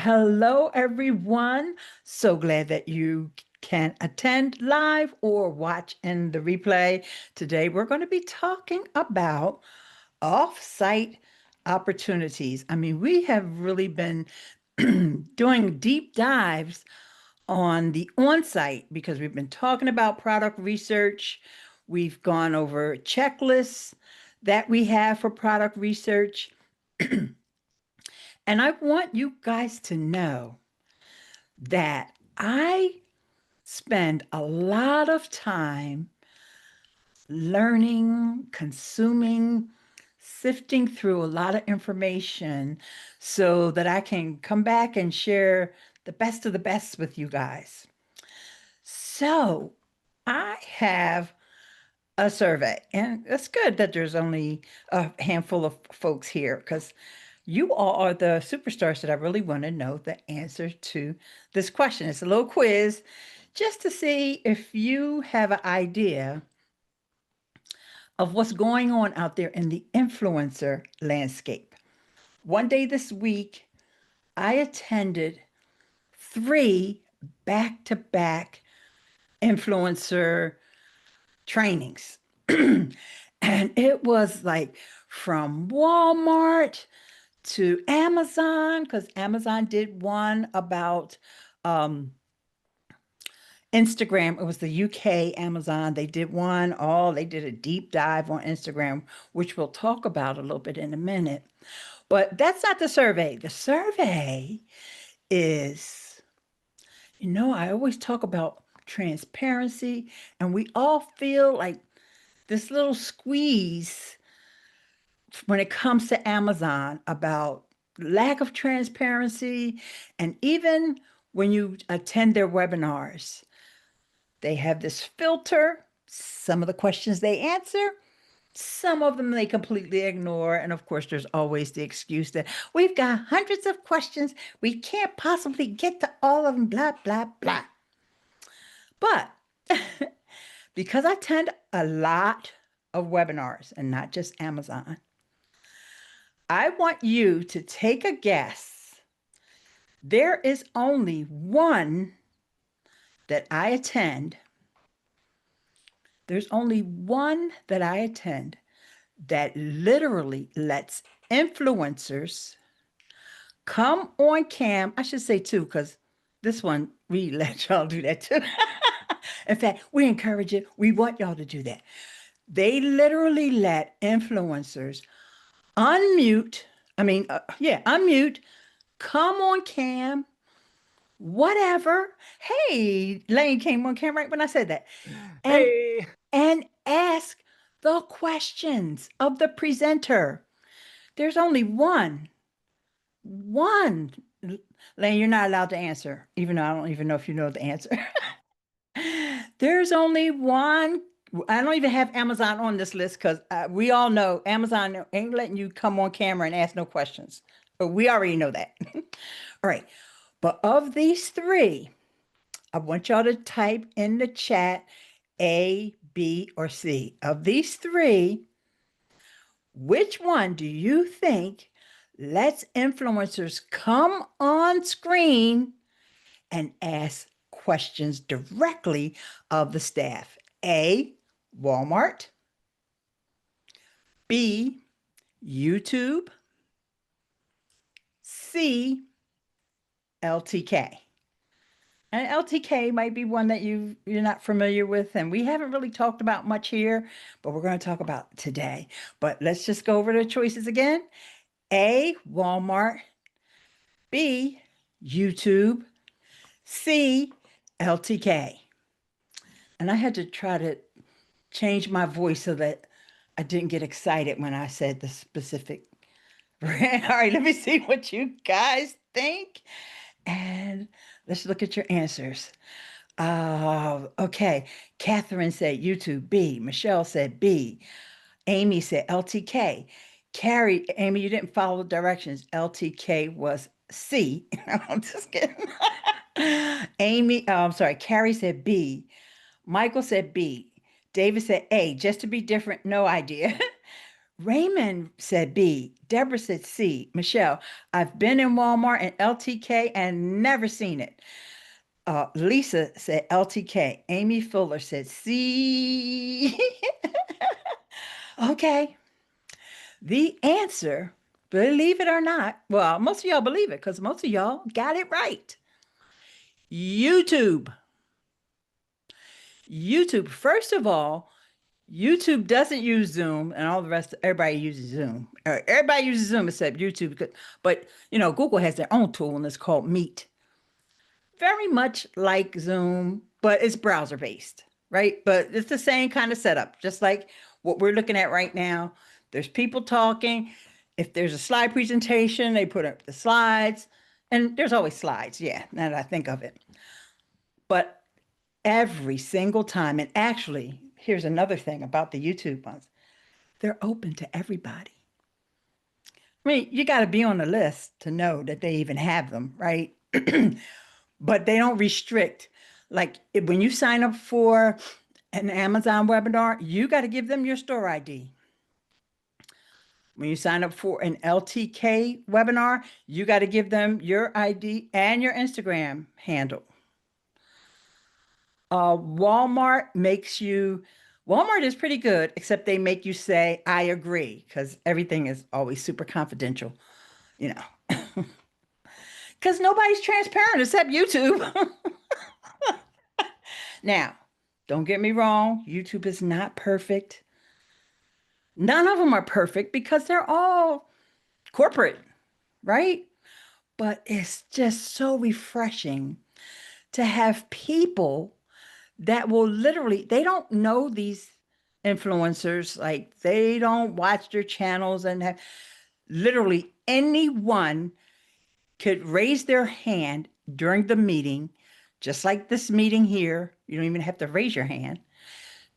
Hello, everyone. So glad that you can attend live or watch in the replay. Today, we're going to be talking about off-site opportunities. I mean, we have really been doing deep dives on the on-site because we've been talking about product research. We've gone over checklists that we have for product research. And I want you guys to know that I spend a lot of time learning, consuming, sifting through a lot of information so that I can come back and share the best of the best with you guys. So I have a survey, and it's good that there's only a handful of folks here because you all are the superstars that I really want to know the answer to this question. It's a little quiz just to see if you have an idea of what's going on out there in the influencer landscape. One day this week, I attended 3 back-to-back influencer trainings. And it was like from Walmart to Amazon, because Amazon did one about Instagram. It was the UK Amazon. They did one, they did a deep dive on Instagram, which we'll talk about a little bit in a minute. But that's not the survey. The survey is, I always talk about transparency, and we all feel like this little squeeze when it comes to Amazon about lack of transparency. And even when you attend their webinars, they have this filter. Some of the questions they answer, some of them they completely ignore. And of course, there's always the excuse that we've got hundreds of questions. We can't possibly get to all of them, blah, blah, blah. But because I attend a lot of webinars and not just Amazon, I want you to take a guess. There is only one that I attend. There's only one that I attend that literally lets influencers come on cam. I should say two, because this one, we let y'all do that too. In fact, we encourage it. We want y'all to do that. They literally let influencers unmute, unmute, come on cam, whatever. Hey, Lane came on cam right when I said that. And, Hey. and ask the questions of the presenter. There's only one. Lane, you're not allowed to answer, even though I don't even know if you know the answer. There's only one. I don't even have Amazon on this list because we all know Amazon ain't letting you come on camera and ask no questions. But we already know that. All right. But of these 3, I want y'all to type in the chat A, B, or C. Of these 3, which one do you think lets influencers come on screen and ask questions directly of the staff? A, Walmart. B, YouTube. C, LTK. And LTK might be one that you're not familiar with, and we haven't really talked about much here, but we're going to talk about today. But let's just go over the choices again. A, Walmart. B, YouTube. C, LTK. And I had to try to change my voice so that I didn't get excited when I said the specific. All right, let me see what you guys think. And let's look at your answers. Okay. Catherine said YouTube, B. Michelle said B. Amy said LTK. Carrie, Amy, you didn't follow the directions. LTK was C. I'm just kidding. I'm sorry. Carrie said B. Michael said B. David said A. Just to be different, no idea. Raymond said B. Deborah said C. Michelle, I've been in Walmart and LTK and never seen it. Lisa said LTK. Amy Fuller said C. Okay. The answer, believe it or not, well, most of y'all believe it because most of y'all got it right. YouTube. YouTube. First of all, YouTube doesn't use Zoom, and all the rest, everybody uses Zoom. Everybody uses Zoom except YouTube. But, Google has their own tool, and it's called Meet. Very much like Zoom, but it's browser based, right? But it's the same kind of setup, just like what we're looking at right now. There's people talking. If there's a slide presentation, they put up the slides, and there's always slides. Yeah, now that I think of it. But every single time, and actually, here's another thing about the YouTube ones, they're open to everybody. I mean, you got to be on the list to know that they even have them, right? But they don't restrict. Like when you sign up for an Amazon webinar, you got to give them your store ID. When you sign up for an LTK webinar, you got to give them your ID and your Instagram handle. Walmart is pretty good, except they make you say, I agree, because everything is always super confidential, you know, because nobody's transparent except YouTube. Now, don't get me wrong, YouTube is not perfect. None of them are perfect because they're all corporate, right? But it's just so refreshing to have people that will literally, they don't know these influencers, like they don't watch their channels and have literally anyone could raise their hand during the meeting, just like this meeting here. You don't even have to raise your hand,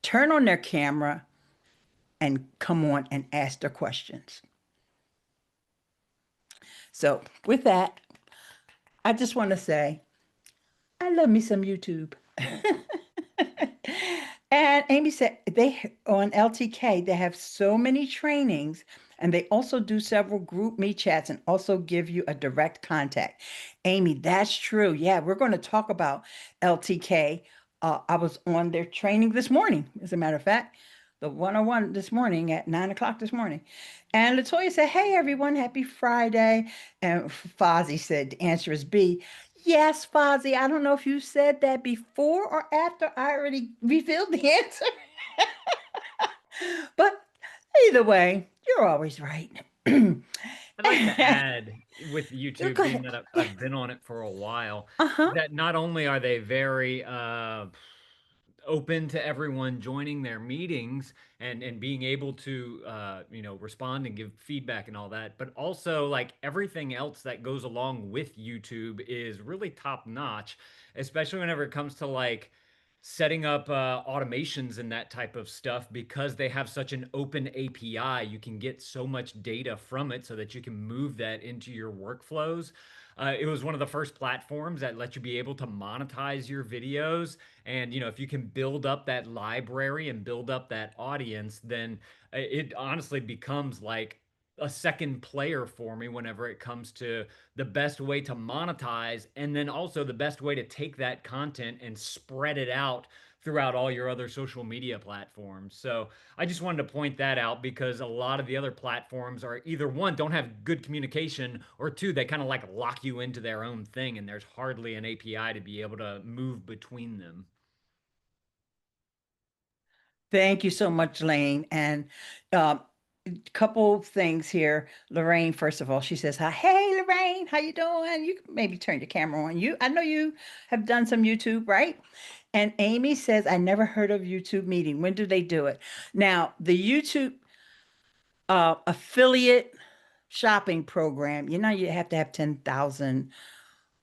turn on their camera and come on and ask their questions. So, with that, I just want to say, I love me some YouTube. And Amy said they on LTK, they have so many trainings and they also do several group meet chats and also give you a direct contact. Amy, that's true. Yeah, we're going to talk about LTK. I was on their training this morning, as a matter of fact, the 101 this morning at 9 o'clock this morning. And Latoya said, hey, everyone, happy Friday. And Fozzie said, the answer is B. Yes, Fozzie, I don't know if you said that before or after I already revealed the answer, but either way, you're always right. Go I'd like to add with YouTube, being ahead. that Yeah. I've been on it for a while, Uh-huh. that not only are they very open to everyone joining their meetings and being able to respond and give feedback and all that, but also like everything else that goes along with YouTube is really top notch, especially whenever it comes to like setting up automations and that type of stuff. Because they have such an open API, you can get so much data from it so that you can move that into your workflows. It was one of the first platforms that let you be able to monetize your videos. And, if you can build up that library and build up that audience, then it honestly becomes like a second player for me whenever it comes to the best way to monetize, and then also the best way to take that content and spread it out throughout all your other social media platforms. So I just wanted to point that out, because a lot of the other platforms are either one, don't have good communication, or two, they kind of like lock you into their own thing and there's hardly an API to be able to move between them. Thank you so much, Lane. And a couple things here. Lorraine, first of all, she says, hi, hey, Lorraine, how you doing? You can maybe turn your camera on. I know you have done some YouTube, right? And Amy says, I never heard of YouTube meeting. When do they do it? Now, the YouTube affiliate shopping program, you have to have 10,000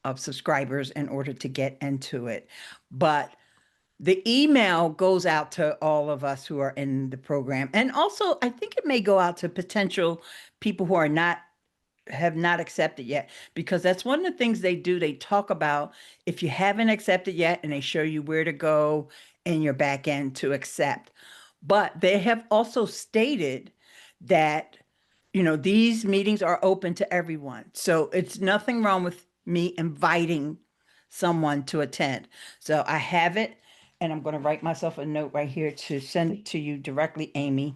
of subscribers in order to get into it. But the email goes out to all of us who are in the program. And also, I think it may go out to potential people who have not accepted yet, because that's one of the things they do. They talk about if you haven't accepted yet, and they show you where to go in your back end to accept. But they have also stated that, these meetings are open to everyone. So it's nothing wrong with me inviting someone to attend. So I have it, and I'm going to write myself a note right here to send it to you directly, Amy,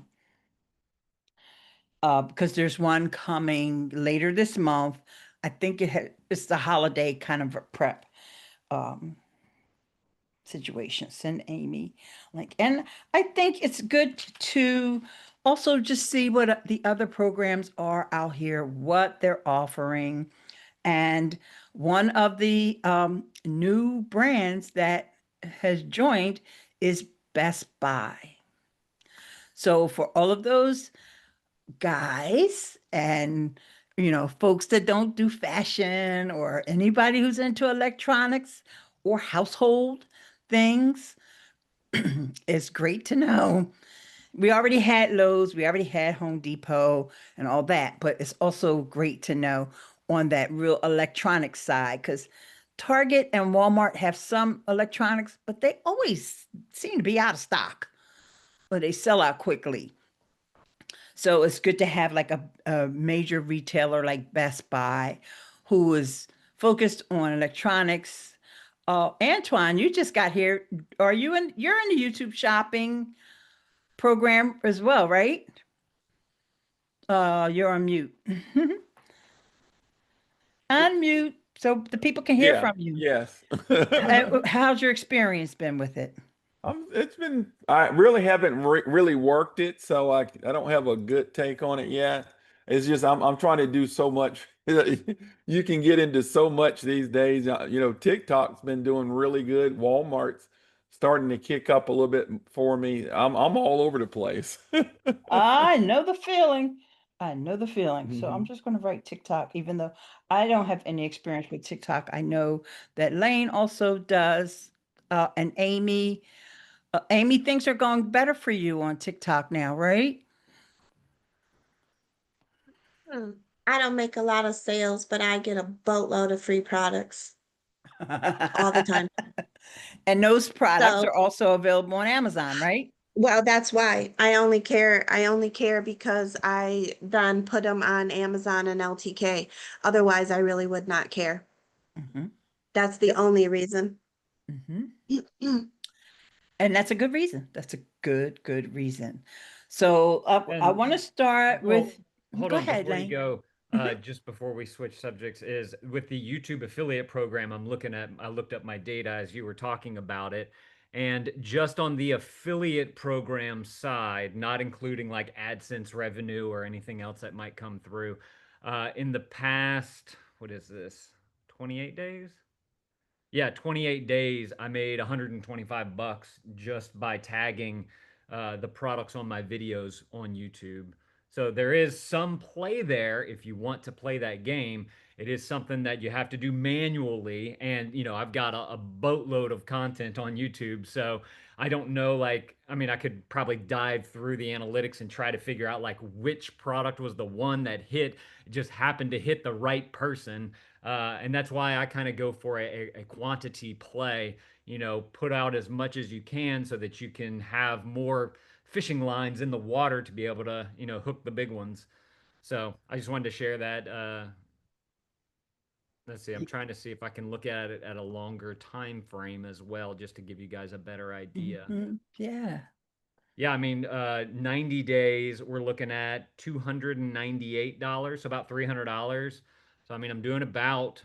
because there's one coming later this month. I think it's the holiday kind of a prep um, situation. Send Amy like, and I think it's good to also just see what the other programs are out here, what they're offering. And one of the new brands that has joined is Best Buy. So for all of those guys and folks that don't do fashion or anybody who's into electronics or household things, it's great to know. We already had Lowe's, we already had Home Depot and all that, but it's also great to know on that real electronic side because Target and Walmart have some electronics, but they always seem to be out of stock or they sell out quickly. So it's good to have like a major retailer like Best Buy who is focused on electronics. Antoine, you just got here. You're in the YouTube shopping program as well, right? You're on mute. Unmute so the people can hear Yeah, from you. yes. How's your experience been with it? It's been, I really haven't really worked it, so I don't have a good take on it yet. It's just I'm trying to do so much. You can get into so much these days. TikTok's been doing really good. Walmart's starting to kick up a little bit for me. I'm all over the place. I know the feeling. I know the feeling. So I'm hmm just going to write TikTok, even though I don't have any experience with TikTok. I know that Lane also does, and Amy. Amy, things are going better for you on TikTok now, right? Hmm. I don't make a lot of sales, but I get a boatload of free products all the time. And those products So, are also available on Amazon, right? well, that's why I only care because I then put them on Amazon and LTK. Otherwise, I really would not care. Hmm. That's the only reason. Hmm. And that's a good reason. That's a good reason. So I And want to start well, with, hold go on ahead, before you Lane. go. Mhm. Just before we switch subjects, is with the YouTube affiliate program, I looked up my data as you were talking about it. And just on the affiliate program side, not including like AdSense revenue or anything else that might come through, in the past, what is this, 28 days? Yeah, 28 days, I made 125 bucks just by tagging the products on my videos on YouTube. So there is some play there if you want to play that game. It is something that you have to do manually. And, I've got a boatload of content on YouTube. So I don't know, like, I mean, I could probably dive through the analytics and try to figure out like which product was the one that hit, just happened to hit the right person. And that's why I kind of go for a quantity play, put out as much as you can so that you can have more fishing lines in the water to be able to, hook the big ones. So I just wanted to share that. Let's see, I'm trying to see if I can look at it at a longer time frame as well, just to give you guys a better idea. Yeah. Yeah, I mean, 90 days, we're looking at $298, so about $300. So, I mean, I'm doing about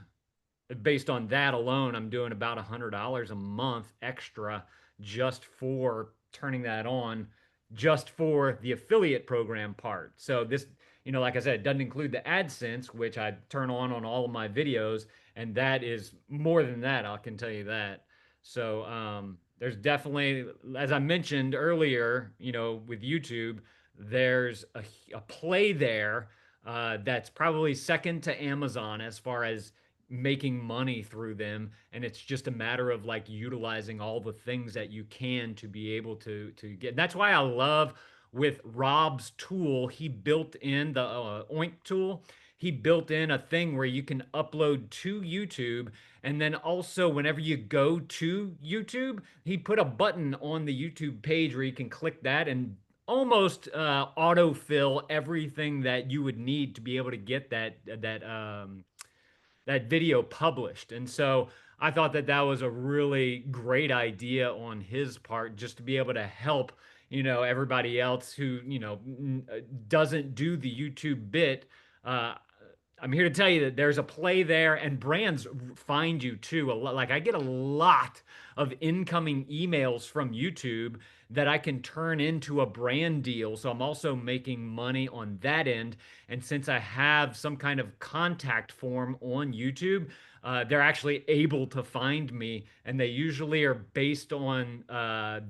based on that alone, I'm doing about $100 a month extra just for turning that on, just for the affiliate program part. So this, like I said, it doesn't include the AdSense, which I turn on all of my videos, and that is more than that. I can tell you that. So there's definitely, as I mentioned earlier, with YouTube, there's a play there that's probably second to Amazon as far as making money through them, and it's just a matter of like utilizing all the things that you can to be able to get. That's why I love with Rob's tool. He built in the Oink tool. He built in a thing where you can upload to YouTube, and then also whenever you go to YouTube, he put a button on the YouTube page where you can click that and almost autofill everything that you would need to be able to get that video published. And so I thought that that was a really great idea on his part, just to be able to help, everybody else who, doesn't do the YouTube bit. Uh, I'm here to tell you that there's a play there, and brands find you too. Like, I get a lot of incoming emails from YouTube that I can turn into a brand deal. So I'm also making money on that end. And since I have some kind of contact form on YouTube, they're actually able to find me, and they usually are based on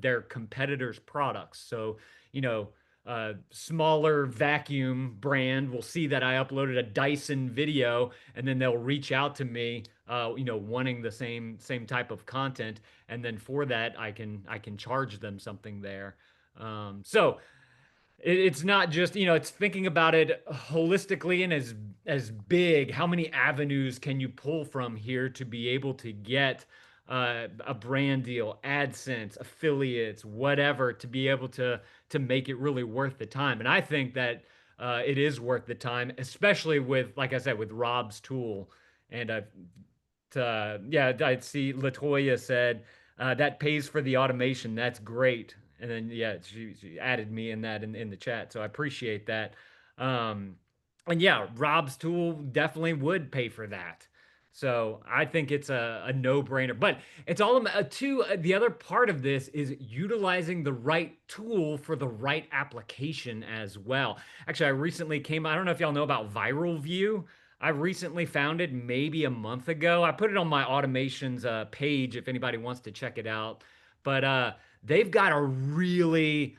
their competitors' products. So, smaller vacuum brand will see that I uploaded a Dyson video, and then they'll reach out to me, wanting the same type of content, and then for that I can charge them something there. So it's not just, it's thinking about it holistically, and as big, how many avenues can you pull from here to be able to get a brand deal, AdSense, affiliates, whatever, to be able to make it really worth the time. And I think that it is worth the time, especially with, like I said, with Rob's tool. And yeah, I see Latoya said that pays for the automation. That's great. And then yeah, she added me in that in the chat, so I appreciate that. Um, and yeah, Rob's tool definitely would pay for that. So I think it's a no-brainer. But it's all about the other part of this is utilizing the right tool for the right application as well. Actually, I recently I don't know if y'all know about Viral View. I recently found it maybe a month ago. I put it on my automations page if anybody wants to check it out. But they've got a really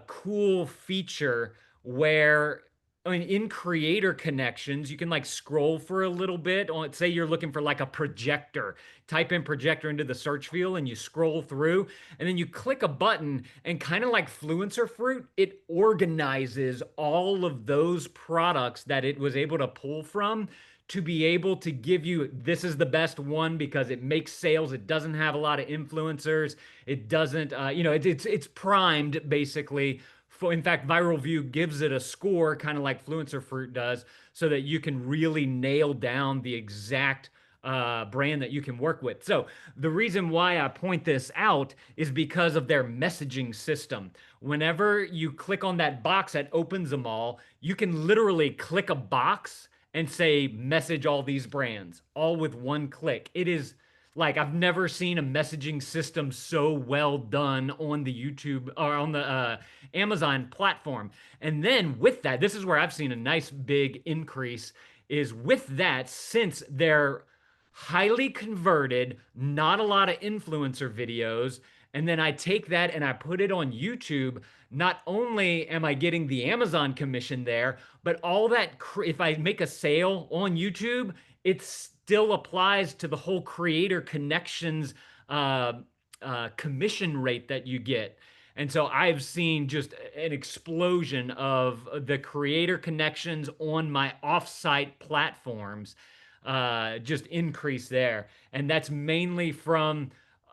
cool feature where, I mean, in creator connections, you can like scroll for a little bit on, say you're looking for like a projector, type in projector into the search field and you scroll through, and then you click a button, and kind of like Fluencer Fruit, it organizes all of those products that it was able to pull from to be able to give you, this is the best one because it makes sales. It doesn't have a lot of influencers. It doesn't, it's primed basically. In fact, Viral View gives it a score, kind of like Fluencer Fruit does, so that you can really nail down the exact brand that you can work with. So the reason why I point this out is because of their messaging system. Whenever you click on that box that opens them all, you can literally click a box and say, message all these brands, all with one click. It is like, I've never seen a messaging system so well done on the YouTube or on the Amazon platform. And then with that, this is where I've seen a nice big increase, is with that, since they're highly converted, not a lot of influencer videos, and then I take that and I put it on YouTube. Not only am I getting the Amazon commission there, but all that, if I make a sale on YouTube, it still applies to the whole creator connections commission rate that you get. And so I've seen just an explosion of the creator connections on my offsite platforms just increase there. And that's mainly from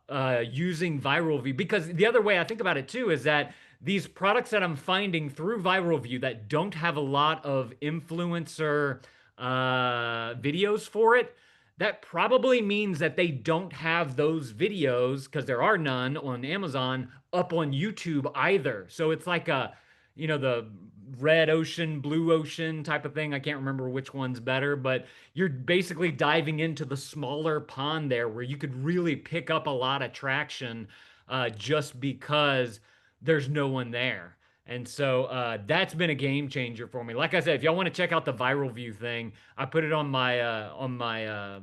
using Viral View. Because the other way I think about it too is that these products that I'm finding through Viral View that don't have a lot of influencer videos for it, that probably means that they don't have those videos, because there are none on Amazon, up on YouTube either. So it's like the red ocean, blue ocean type of thing. I can't remember which one's better, but you're basically diving into the smaller pond there where you could really pick up a lot of traction just because there's no one there. And so that's been a game changer for me. Like I said, if y'all want to check out the Viral View thing, I put it on my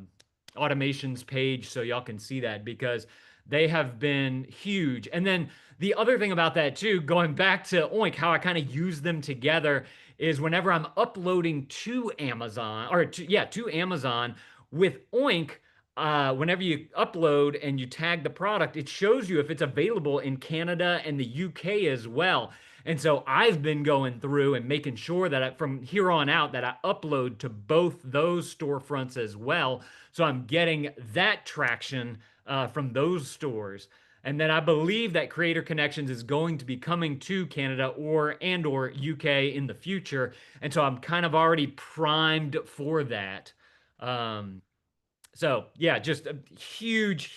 automations page so y'all can see that, because they have been huge. And then the other thing about that too, going back to Oink, how I kind of use them together is whenever I'm uploading to Amazon, or to Amazon with Oink, whenever you upload and you tag the product, it shows you if it's available in Canada and the UK as well. And so I've been going through and making sure that from here on out that I upload to both those storefronts as well. So I'm getting that traction from those stores. And then I believe that Creator Connections is going to be coming to Canada or UK in the future. And so I'm kind of already primed for that. Um, so yeah, just a huge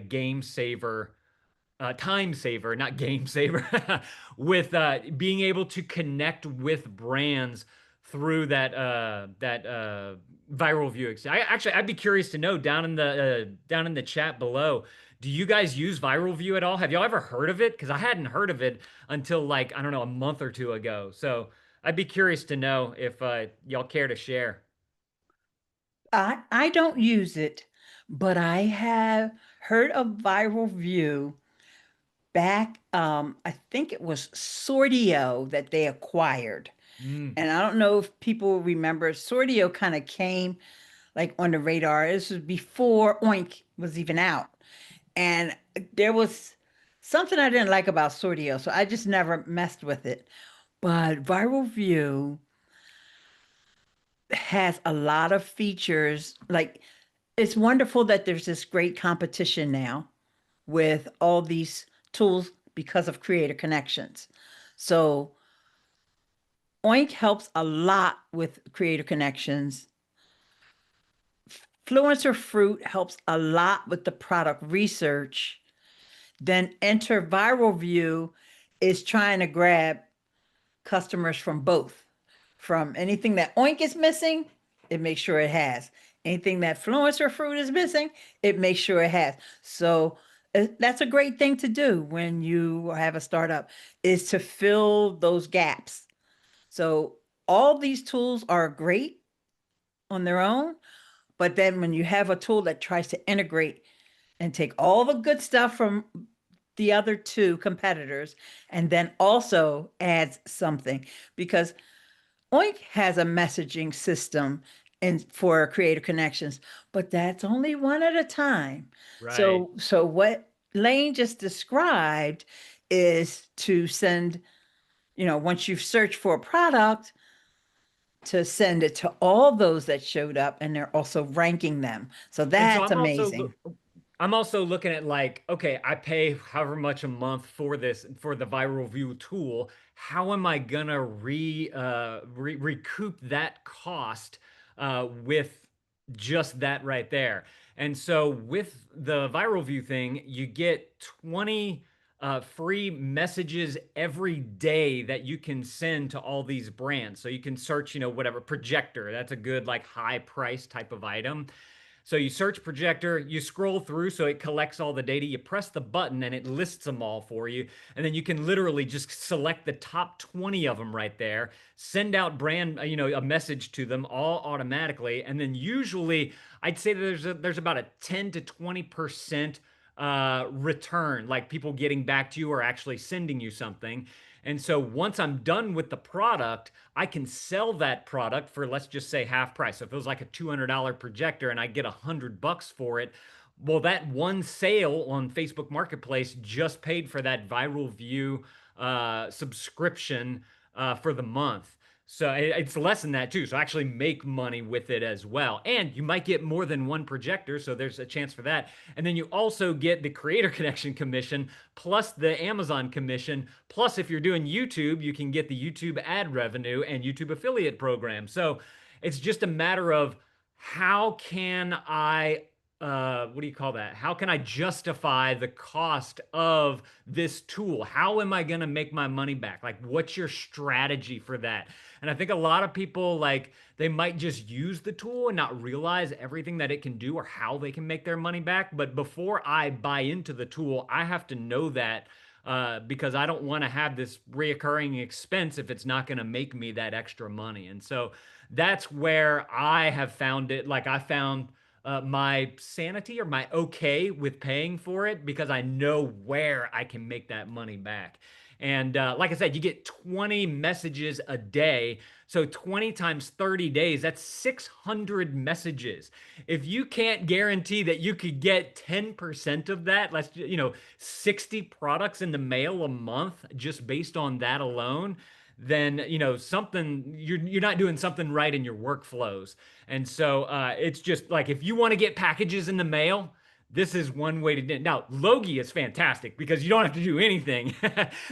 game saver, time saver, not game saver, with being able to connect with brands through that viral view. I'd be curious to know down in the chat below. Do you guys use viral view at all? Have y'all ever heard of it? Because I hadn't heard of it until like I don't know a month or two ago. So I'd be curious to know if y'all care to share. I don't use it, but I have heard of Viral View back, I think it was Sortio that they acquired. Mm, And I don't know if people remember, Sortio kind of came like on the radar. This was before Oink was even out. And there was something I didn't like about Sortio, so I just never messed with it. But Viral View has a lot of features. Like, it's wonderful that there's this great competition now with all these tools because of Creator Connections. So Oink helps a lot with Creator Connections. Fluencer Fruit helps a lot with the product research. Then Enter Viral View is trying to grab customers from both. From anything that Oink is missing, it makes sure it has. Anything that Fluencer Fruit is missing, it makes sure it has. So that's a great thing to do when you have a startup, is to fill those gaps. So all these tools are great on their own, but then when you have a tool that tries to integrate and take all the good stuff from the other two competitors and then also adds something, because Oink has a messaging system and for Creative Connections, but that's only one at a time. right. So what Lane just described is to send, once you've searched for a product, to send it to all those that showed up, and they're also ranking them. So And so that's amazing. I'm also looking at like, okay, I pay however much a month for this for the viral view tool. How am I gonna recoup that cost with just that right there? And so with the viral view thing, you get 20 free messages every day that you can send to all these brands. So you can search, whatever projector. That's a good like high price type of item. So you search projector, you scroll through so it collects all the data, you press the button and it lists them all for you. And then you can literally just select the top 20 of them right there, send out a message to them all automatically. And then usually I'd say that there's about a 10 to 20% return, like people getting back to you or actually sending you something. And so once I'm done with the product, I can sell that product for, let's just say, half price. So if it was like a $200 projector and I get $100 for it, well, that one sale on Facebook Marketplace just paid for that viral view subscription for the month. So it's less than that too. So actually make money with it as well. And you might get more than one projector. So there's a chance for that. And then you also get the Creator Connection commission plus the Amazon commission. Plus, if you're doing YouTube, you can get the YouTube ad revenue and YouTube affiliate program. So it's just a matter of how can I what do you call that? How can I justify the cost of this tool? How am I going to make my money back? Like, what's your strategy for that? And I think a lot of people, like, they might just use the tool and not realize everything that it can do or how they can make their money back. But before I buy into the tool, I have to know that because I don't want to have this reoccurring expense if it's not going to make me that extra money. And so that's where I have found it. Like, I found my sanity or my okay with paying for it because I know where I can make that money back. And like I said, you get 20 messages a day. So 20 times 30 days, that's 600 messages. If you can't guarantee that you could get 10% of that, 60 products in the mail a month just based on that alone, then something you're not doing something right in your workflows. And so it's just like if you want to get packages in the mail, this is one way to do it. Now, Logi is fantastic because you don't have to do anything.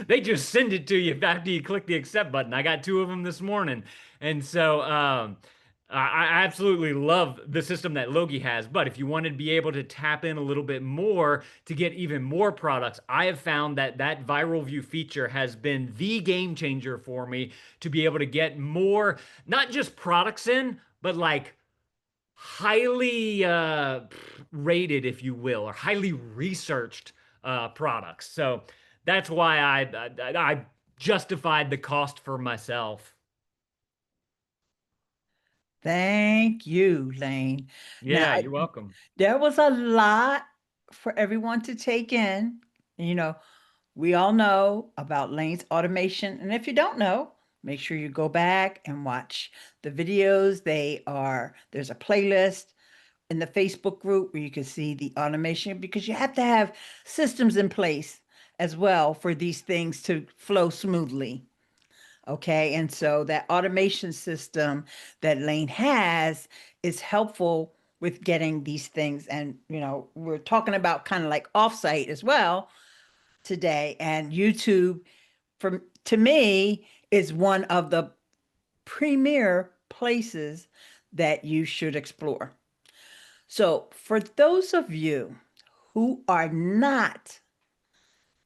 They just send it to you after you click the accept button. I got 2 of them this morning. And so I absolutely love the system that Logi has. But if you want to be able to tap in a little bit more to get even more products, I have found that that viral view feature has been the game changer for me to be able to get more, not just products in, but like highly rated, if you will, or highly researched products. So that's why I justified the cost for myself. Thank you, Lane. Now, Yeah, you're welcome. there was a lot for everyone to take in. You know, we all know about Lane's automation. And if you don't know, make sure you go back and watch the videos. There's a playlist in the Facebook group where you can see the automation because you have to have systems in place as well for these things to flow smoothly. Okay. And so that automation system that Lane has is helpful with getting these things. And, we're talking about kind of like offsite as well today. And YouTube, to me, is one of the premier places that you should explore. So for those of you who are not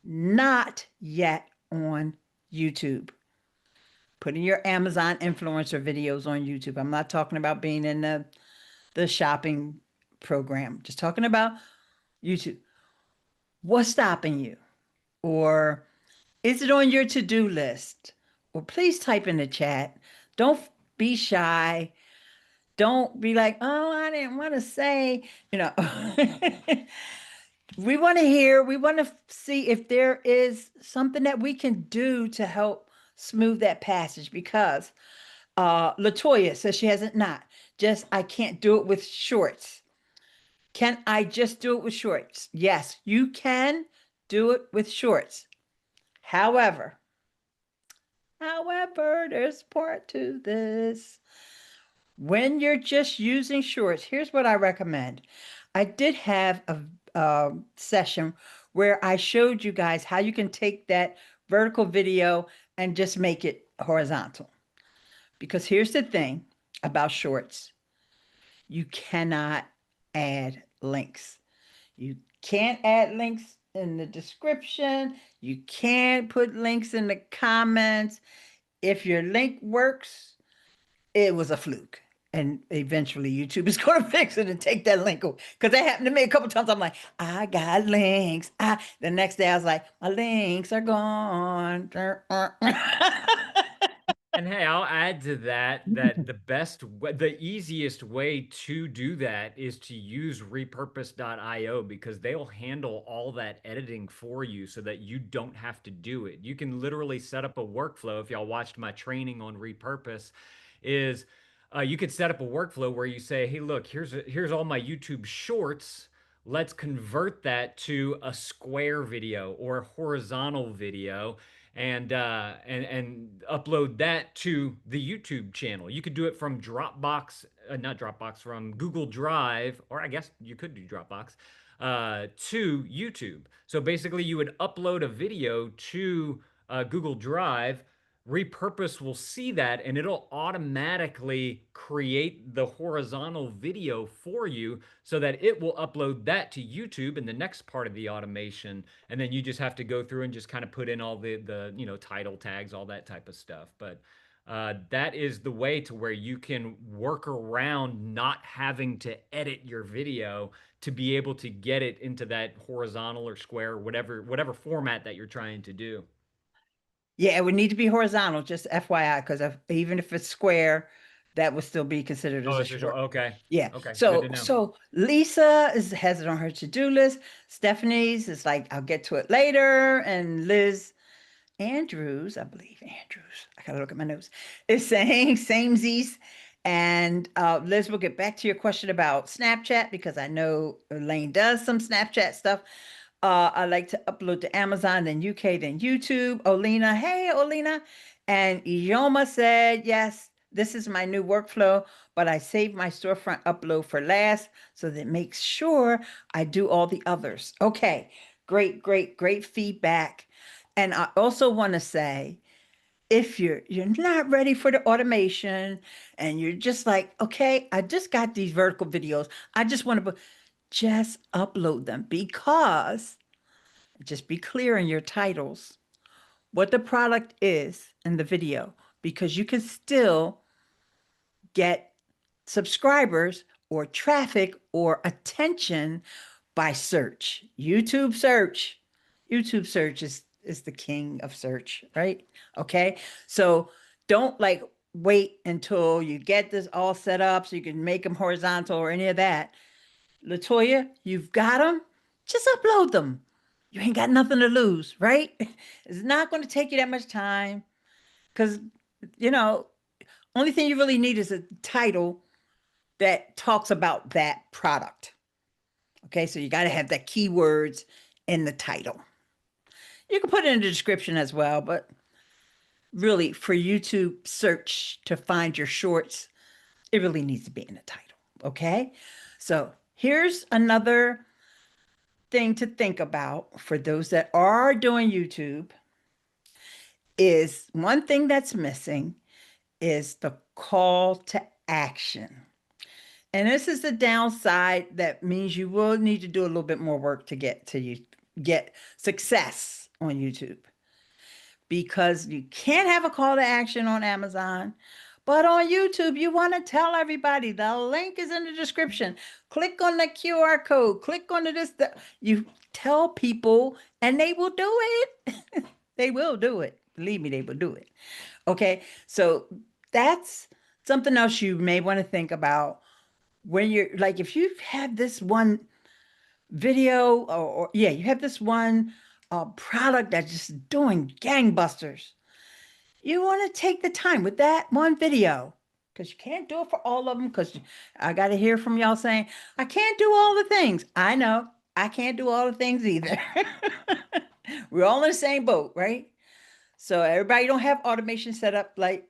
yet on YouTube, putting your Amazon influencer videos on YouTube. I'm not talking about being in the shopping program, just talking about YouTube. What's stopping you? Or is it on your to-do list? Or please type in the chat. Don't be shy. Don't be like, oh, I didn't want to say, we want to hear, we want to see if there is something that we can do to help smooth that passage because Latoya says she hasn't not. Just I can't do it with shorts. Can I just do it with shorts? Yes, you can do it with shorts. However, there's part to this. When you're just using shorts, here's what I recommend. I did have a session where I showed you guys how you can take that vertical video and just make it horizontal. Because here's the thing about shorts. You cannot add links. You can't add links in the description. You can't put links in the comments. If your link works, it was a fluke. And eventually YouTube is going to fix it and take that link away. Because that happened to me a couple times. I'm like, I got links. The next day I was like, my links are gone. And hey, I'll add to that that the easiest way to do that is to use repurpose.io because they'll handle all that editing for you so that you don't have to do it. You can literally set up a workflow. If y'all watched my training on repurpose, is you could set up a workflow where you say, hey, look, here's all my YouTube shorts. Let's convert that to a square video or a horizontal video and upload that to the YouTube channel. You could do it from Dropbox, not Dropbox, from Google Drive, or I guess you could do Dropbox, to YouTube. So basically, you would upload a video to Google Drive. Repurpose will see that and it'll automatically create the horizontal video for you so that it will upload that to YouTube in the next part of the automation. And then you just have to go through and just kind of put in all the title tags, all that type of stuff. But that is the way to where you can work around not having to edit your video to be able to get it into that horizontal or square, whatever format that you're trying to do. Yeah, it would need to be horizontal, just FYI, because even if it's square, that would still be considered as Oh, a it's short. okay. Yeah. Okay. Good So to know. so Lisa has it on her to-do list. Stephanie's is like, I'll get to it later. And Liz Andrews, I believe Andrews, I gotta look at my notes, is saying samesies. And Liz, we'll get back to your question about Snapchat because I know Elaine does some Snapchat stuff. I like to upload to Amazon, then UK, then YouTube. Olena, hey, Olena. And Ioma said, yes, This is my new workflow, but I save my storefront upload for last so that it makes sure I do all the others. Okay, great, great, great feedback. And I also want to say, if you're not ready for the automation and you're just like, okay, I just got these vertical videos. I just want to just upload them, because just be clear in your titles what the product is in the video, because you can still get subscribers or traffic or attention by search. YouTube search is the king of search, right? Okay. So don't like wait until you get this all set up so you can make them horizontal or any of that. Latoya, you've got them. Just upload them. You ain't got nothing to lose, right? It's not going to take you that much time, because, you know, only thing you really need is a title that talks about that product. Okay, so you got to have the keywords in the title. You can put it in the description as well, but really for YouTube search to find your shorts, it really needs to be in the title. Okay, so here's another thing to think about for those that are doing YouTube. Is one thing that's missing is the call to action. And this is the downside that means you will need to do a little bit more work to get success on YouTube, because you can't have a call to action on Amazon. But on YouTube, you want to tell everybody the link is in the description. Click on the QR code, click on this. You tell people and they will do it. They will do it. Believe me, they will do it. Okay. So that's something else you may want to think about when you're like, if you have this one video, or yeah, you have this one product that's just doing gangbusters, you want to take the time with that one video, because you can't do it for all of them. Because I got to hear from y'all saying, I can't do all the things. I know I can't do all the things either. We're all in the same boat, right? So everybody don't have automation set up like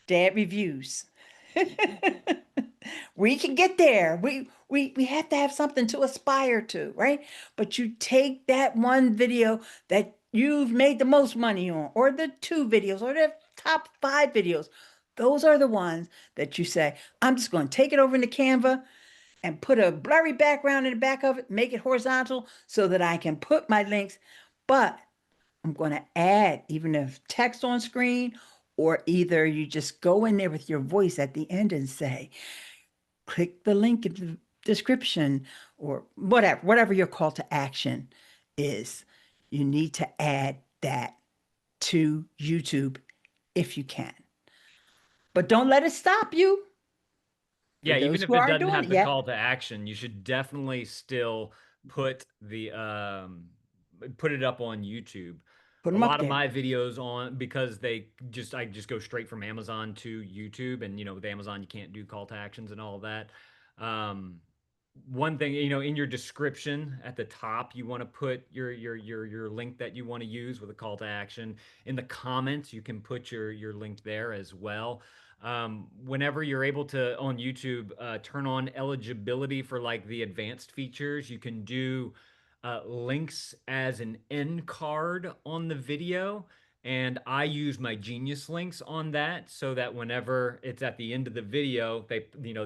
dad reviews. We can get there. We have to have something to aspire to, right? But you take that one video that you've made the most money on, or the two videos, or the top 5 videos. Those are the ones that you say, I'm just going to take it over into Canva and put a blurry background in the back of it, make it horizontal so that I can put my links. But I'm going to add even if text on screen, or either you just go in there with your voice at the end and say, click the link in the description, or whatever your call to action is. You need to add that to YouTube if you can. But don't let it stop you. For Yeah, those even who if it aren't doesn't doing have it the yet, call to action, you should definitely still put put it up on YouTube. put A them up lot of there. my videos on, because I just go straight from Amazon to YouTube, and with Amazon you can't do call to actions and all of that. Um, One thing, in your description at the top, you want to put your link that you want to use with a call to action. In the comments, you can put your link there as well. Whenever you're able to on YouTube turn on eligibility for like the advanced features, you can do links as an end card on the video. And I use my Genius links on that, so that whenever it's at the end of the video,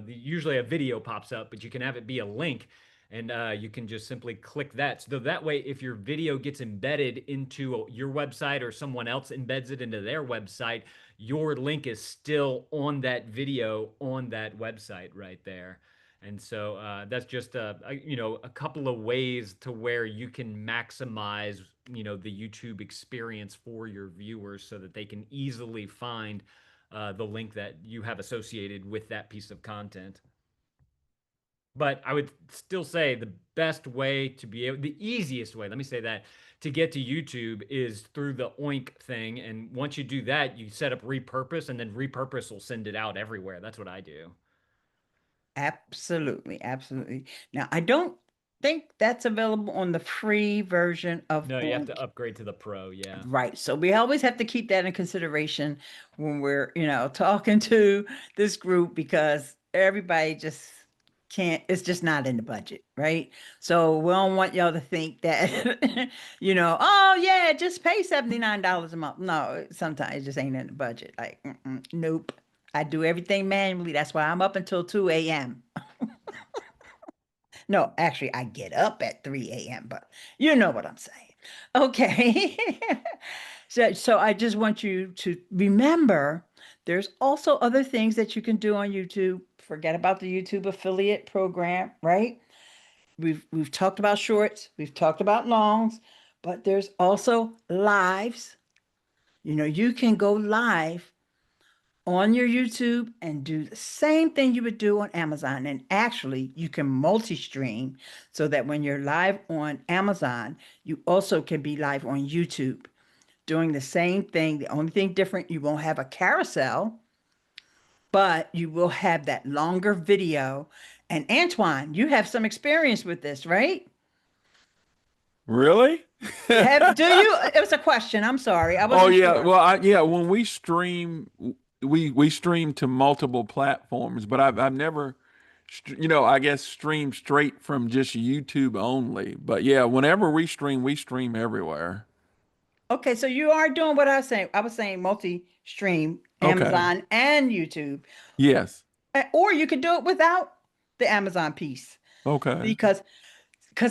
usually a video pops up, but you can have it be a link, and you can just simply click that. So that way, if your video gets embedded into your website, or someone else embeds it into their website, your link is still on that video on that website right there. And so that's just a couple of ways to where you can maximize the YouTube experience for your viewers, so that they can easily find the link that you have associated with that piece of content. But I would still say the best way to be able, the easiest way, let me say that, to get to YouTube is through the Oink thing. And once you do that, you set up repurpose, and then repurpose will send it out everywhere. That's what I do. Absolutely, absolutely. Now, I don't think that's available on the free version of No, you have on. to upgrade to the pro. Yeah. Right. So we always have to keep that in consideration when we're, talking to this group because everybody just can't, it's just not in the budget, right? So we don't want y'all to think that, oh yeah, just pay $79 a month. No, sometimes it just ain't in the budget. Like, nope. I do everything manually. That's why I'm up until 2 a.m. No, actually, I get up at 3 a.m., but you know what I'm saying. Okay. So I just want you to remember there's also other things that you can do on YouTube. Forget about the YouTube affiliate program, right? We've talked about shorts, we've talked about longs, but there's also lives. You can go live on your YouTube and do the same thing you would do on Amazon. And actually, you can multi-stream so that when you're live on Amazon, you also can be live on YouTube doing the same thing. The only thing different, you won't have a carousel, but you will have that longer video. And Antoine, you have some experience with this, right? Really? Do you? It was a question. I'm sorry. I Oh wasn't yeah. sure. Well, yeah, when we stream, we stream to multiple platforms, but I've never, I guess stream straight from just YouTube only. But yeah, whenever we stream everywhere. Okay, so you are doing what I was saying. I was saying multi-stream, Okay. Amazon and YouTube. Yes. Or you could do it without the Amazon piece Okay. because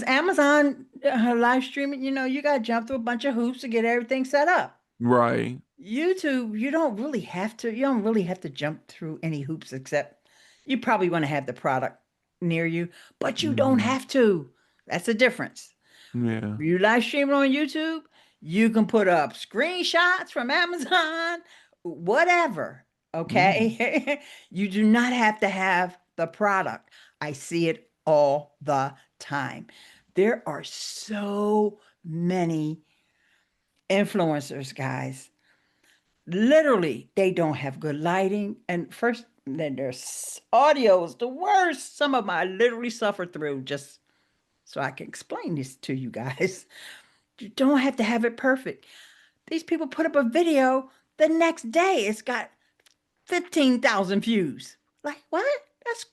Amazon live streaming, you got to jump through a bunch of hoops to get everything set up. Right. YouTube, you don't really have to. You don't really have to jump through any hoops except you probably want to have the product near you, but you don't Hmm. have to. That's the difference. Yeah. You live streaming on YouTube, you can put up screenshots from Amazon, whatever. Mm. Okay. You do not have to have the product. I see it all the time. There are so many influencers, guys. Literally, they don't have good lighting. And first, then there's audio is the worst. Some of them I literally suffer through just so I can explain this to you guys. You don't have to have it perfect. These people put up a video the next day, it's got 15,000 views. Like, what? That's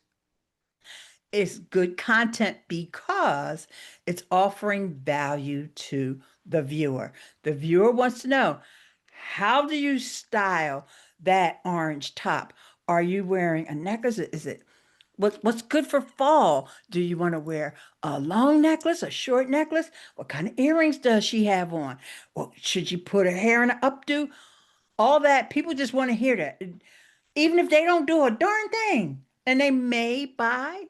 it's good content because it's offering value to the viewer. The viewer wants to know, how do you style that orange top? Are you wearing a necklace? Is it what's good for fall? Do you want to wear a long necklace, a short necklace? What kind of earrings does she have on? Well, should you put her hair in an updo? All that people just want to hear that, even if they don't do a darn thing. And they may buy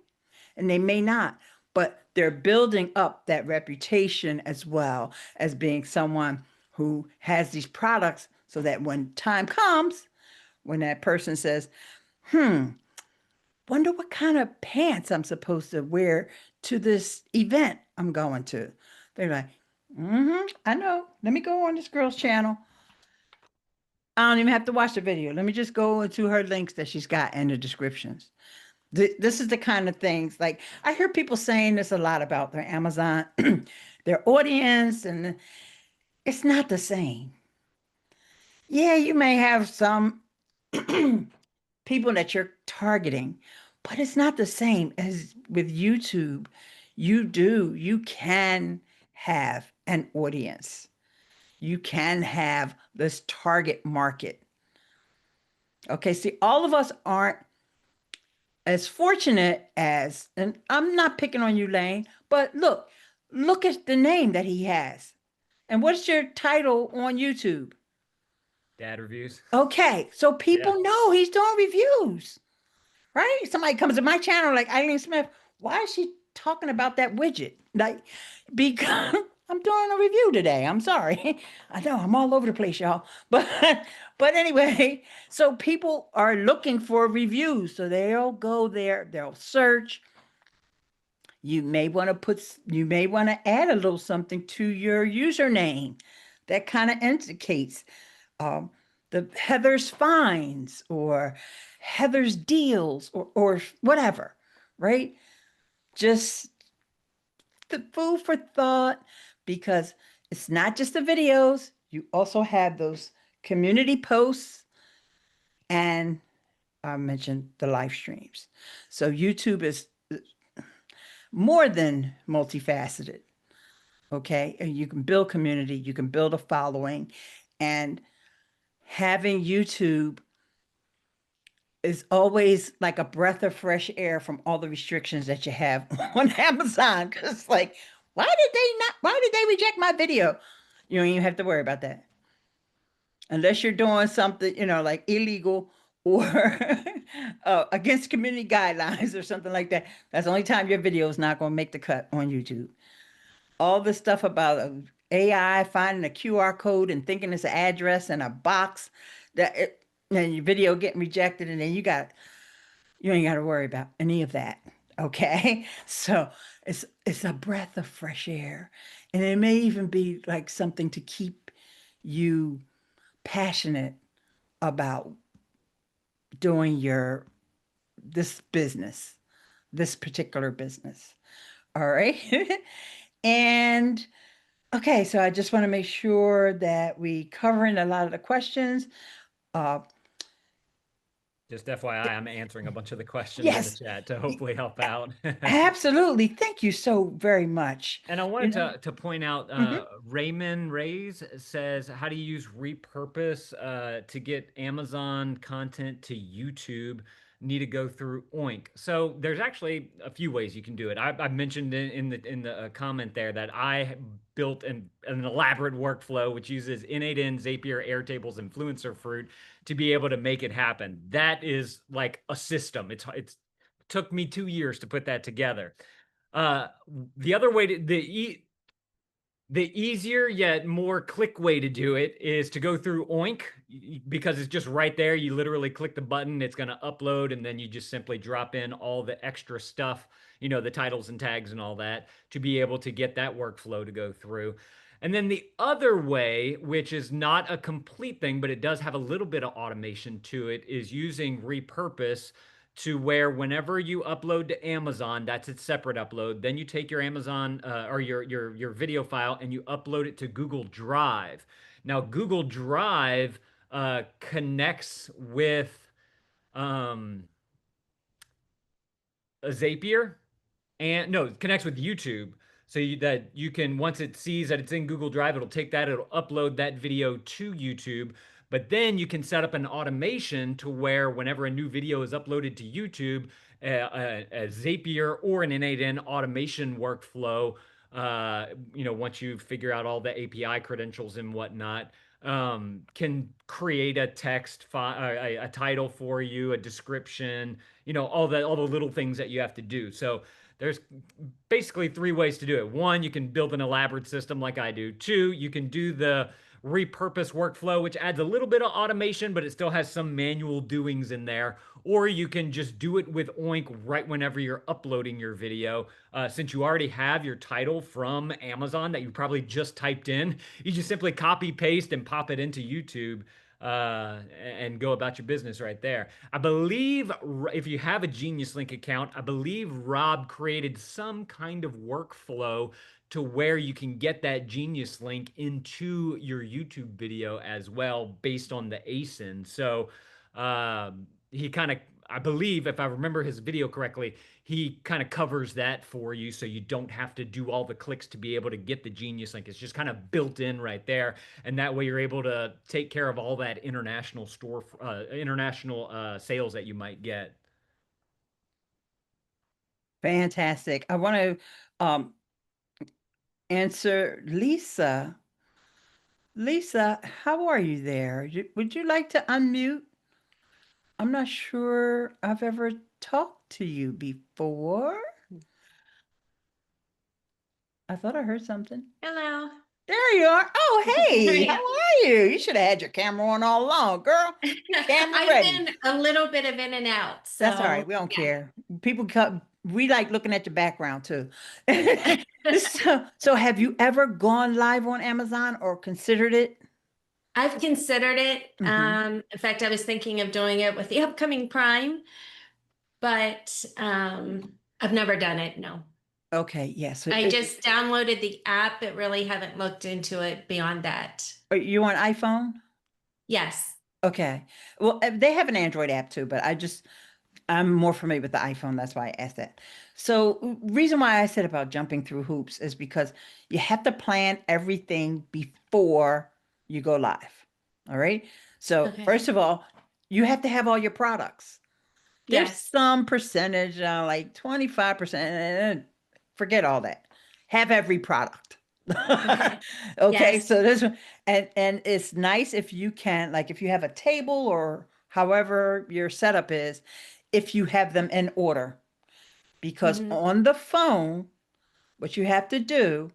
and they may not, but they're building up that reputation as well as being someone who has these products so that when time comes, when that person says, hmm, wonder what kind of pants I'm supposed to wear to this event I'm going to. They're like, I know. Let me go on this girl's channel. I don't even have to watch the video. Let me just go into her links that she's got in the descriptions. This is the kind of things like I hear people saying this a lot about their Amazon, their audience, and it's not the same. Yeah, you may have some people that you're targeting, but it's not the same as with YouTube. You can have an audience. You can have this target market. Okay, see, all of us aren't as fortunate as, and I'm not picking on you, Lane, but look at the name that he has. And what's your title on YouTube? Dad reviews. Okay, so Yeah. people know he's doing reviews, right? Somebody comes to my channel like Ileane Smith, why is she talking about that widget? Like, because I'm doing a review today. I'm sorry. I know I'm all over the place, y'all. But anyway, so people are looking for reviews. So they'll go there, they'll search. You may want to add a little something to your username that kind of indicates um, the Heather's finds or Heather's deals or whatever, right? Just the food for thought because it's not just the videos. You also have those community posts, and I mentioned the live streams. So YouTube is more than multifaceted. Okay. And you can build community, you can build a following, and having YouTube is always like a breath of fresh air from all the restrictions that you have on Amazon. Cause like, why did they reject my video? You don't even have to worry about that. Unless you're doing something, like illegal or against community guidelines or something like that. That's the only time your video is not going to make the cut on YouTube. All the stuff about AI finding a QR code and thinking it's an address and a box and your video getting rejected, and then you ain't got to worry about any of that. Okay. So it's a breath of fresh air. And it may even be like something to keep you passionate about doing this business, this particular business. All right. And okay, so I just want to make sure that we covering a lot of the questions. Uh, Just FYI, I'm answering a bunch of the questions in the yes, chat to hopefully help out. absolutely. Thank you so very much. And I You wanted know, to point out, mhm. Raymond Rays says, how do you use repurpose to get Amazon content to YouTube? Need to go through Oink. So there's actually a few ways you can do it. I mentioned in the comment there that I built an elaborate workflow which uses N8N, Zapier, Airtables, Influencer Fruit to be able to make it happen. That is like a system. It's took me 2 years to put that together. Uh, the other way to the easier yet more click way to do it is to go through Oink because it's just right there. You literally click the button, it's going to upload, and then you just simply drop in all the extra stuff, the titles and tags and all that to be able to get that workflow to go through. And then the other way, which is not a complete thing, but it does have a little bit of automation to it, is using repurpose to where whenever you upload to Amazon, that's its separate upload. Then you take your Amazon or your video file and you upload it to Google Drive. Now, Google Drive connects with a Zapier, and no, it connects with YouTube. So that you can, once it sees that it's in Google Drive, it'll take that, it'll upload that video to YouTube. But then you can set up an automation to where whenever a new video is uploaded to YouTube, a Zapier or an N8N automation workflow, once you figure out all the API credentials and whatnot, can create a text file, a title for you, a description, all the little things that you have to do. So there's basically 3 ways to do it. 1, you can build an elaborate system like I do. 2, you can do the repurpose workflow, which adds a little bit of automation, but it still has some manual doings in there. Or you can just do it with Oink right whenever you're uploading your video. Since you already have your title from Amazon that you probably just typed in, you just simply copy, paste, and pop it into YouTube and go about your business right there. I believe if you have a Genius Link account, I believe Rob created some kind of workflow to where you can get that Genius Link into your YouTube video as well based on the ASIN. So he kind of, I believe, if I remember his video correctly, he kind of covers that for you so you don't have to do all the clicks to be able to get the Genius Link. It's just kind of built in right there. And that way you're able to take care of all that international sales that you might get. Fantastic. I want to answer Lisa. Lisa, how are you there? Would you like to unmute? I'm not sure I've ever talked to you before. I thought I heard something. Hello. There you are. Oh, There hey, you how are you? You should have had your camera on all along, girl. Camera I've ready. been a little bit of in and out. That's all so, right. We don't yeah. care. People come. We like looking at your background too. So have you ever gone live on Amazon or considered it? I've considered it. Mhm. In fact, I was thinking of doing it with the upcoming Prime, but I've never done it. No. Okay, yeah. So I just downloaded the app, but really haven't looked into it beyond that. you on iPhone? Yes. Okay. Well, they have an Android app too, but I'm more familiar with the iPhone. That's why I asked that. So, reason why I said about jumping through hoops is because you have to plan everything before you go live. All right. So, Okay. first of all, you have to have all your products. There's Yes. some percentage, like 25%. Forget all that. Have every product. Okay. Okay, Yes. so and it's nice if you can, like if you have a table or however your setup is, if you have them in order. Because Mhm. on the phone, what you have to do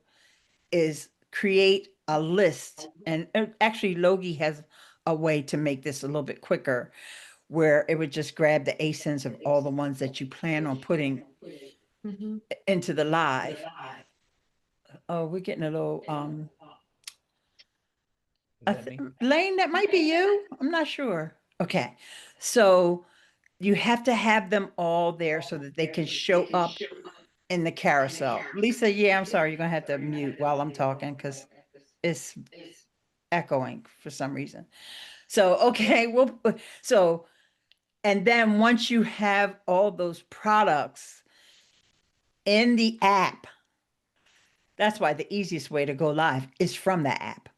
is create a list. And actually, Logi has a way to make this a little bit quicker, where it would just grab the ASINs of all the ones that you plan on putting Mhm. into the live. Oh, we're getting a little Is that me? Lane, that might be you. I'm not sure. Okay. So you have to have them all there so that they can show up in the carousel. Lisa, yeah, I'm sorry. You're going to have to mute while I'm talking because it's echoing for some reason. So, okay. Well, so, and then once you have all those products in the app, that's why the easiest way to go live is from the app,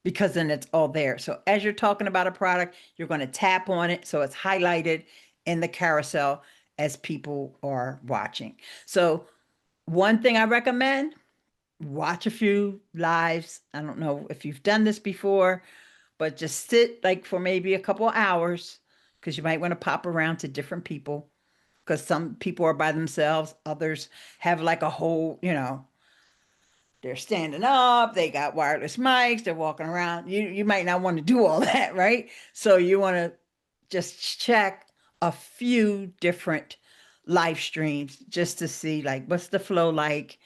because then it's all there. So as you're talking about a product, you're going to tap on it so it's highlighted in the carousel as people are watching. So one thing I recommend, watch a few lives. I don't know if you've done this before, but just sit like for maybe a couple of hours because you might want to pop around to different people because some people are by themselves, others have like a whole, they're standing up, they got wireless mics, they're walking around. You might not want to do all that, right? So you want to just check a few different live streams just to see like what's the flow like.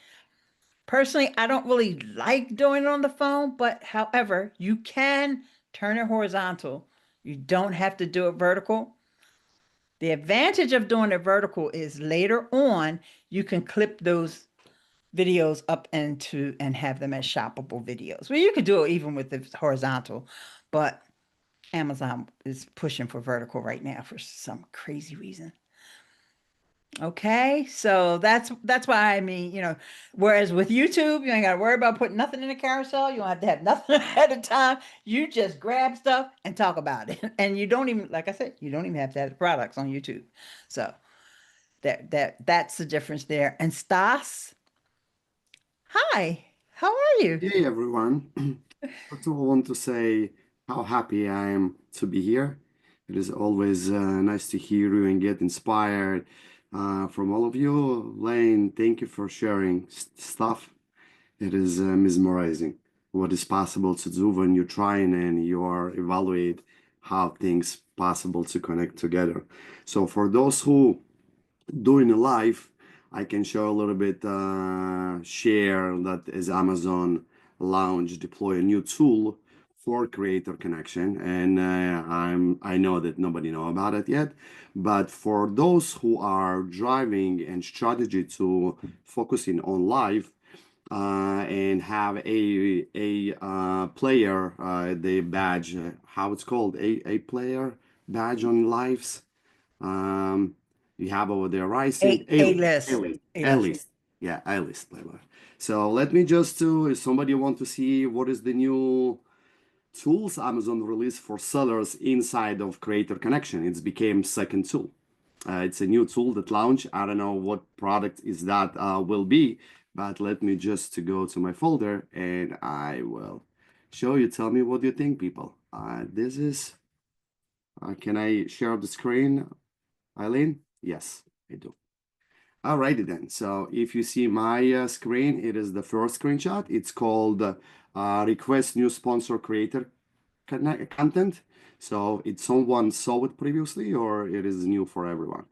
Personally, I don't really like doing it on the phone, but however, you can turn it horizontal. You don't have to do it vertical. The advantage of doing it vertical is later on you can clip those videos up into and have them as shoppable videos. Well, you could do it even with the horizontal, but Amazon is pushing for vertical right now for some crazy reason. Okay, so that's why I mean, whereas with YouTube, you ain't got to worry about putting nothing in the carousel. You don't have to have nothing ahead of time. You just grab stuff and talk about it, and you don't even, like I said, you don't even have to have the products on YouTube. So that's the difference there. And Stas, hi, how are you? Hey everyone. First of all, I want to say how happy I am to be here. It is always nice to hear you and get inspired from all of you. Lane, thank you for sharing stuff. It is mesmerizing what is possible to do when you're trying and you are evaluate how things possible to connect together. So for those who doing a live, I can show a little bit, share that as Amazon launch deploy a new tool for creator connection, and I know that nobody know about it yet, but for those who are driving and strategy to focusing on live and have a player the badge, how it's called, a player badge on lives. Um, you have over there rising A list, A A list. list. Yeah, A list. So let me just do, if somebody want to see what is the new tools Amazon released for sellers inside of Creator Connection. It's became second tool. It's a new tool that launched. I don't know what product is that will be, but let me just to go to my folder and I will show you. Tell me what you think, people. This is, can I share the screen, Ileane? Yes, I do. Alrighty then. So if you see my screen, it is the first screenshot. It's called Request New Sponsor Creator Content. So it's someone saw it previously or it is new for everyone?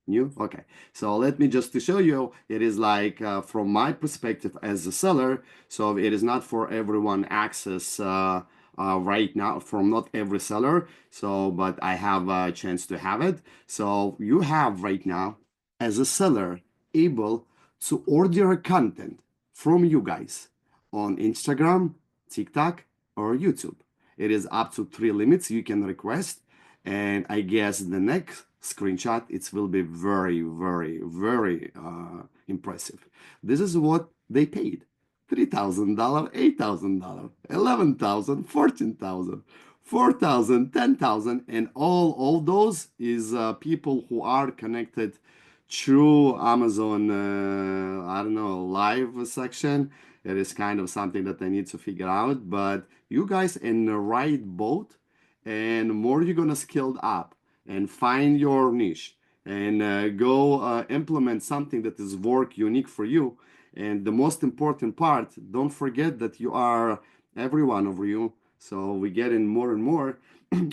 New? Okay. So let me just to show you, it is like from my perspective as a seller. So it is not for everyone access right now from not every seller. So, but I have a chance to have it. So you have right now as a seller able to order content from you guys on Instagram, TikTok, or YouTube. It is up to 3 limits you can request. And I guess the next screenshot, it will be very, very, very impressive. This is what they paid. $3,000, $8,000, 11,000, 14,000, 4,000, 10,000, and all those is people who are connected through Amazon, I don't know, live section. It is kind of something that I need to figure out, but you guys in the right boat, and more you're gonna scale up and find your niche and go implement something that is work unique for you. And the most important part, don't forget that you are every one of you. So we get in more and more.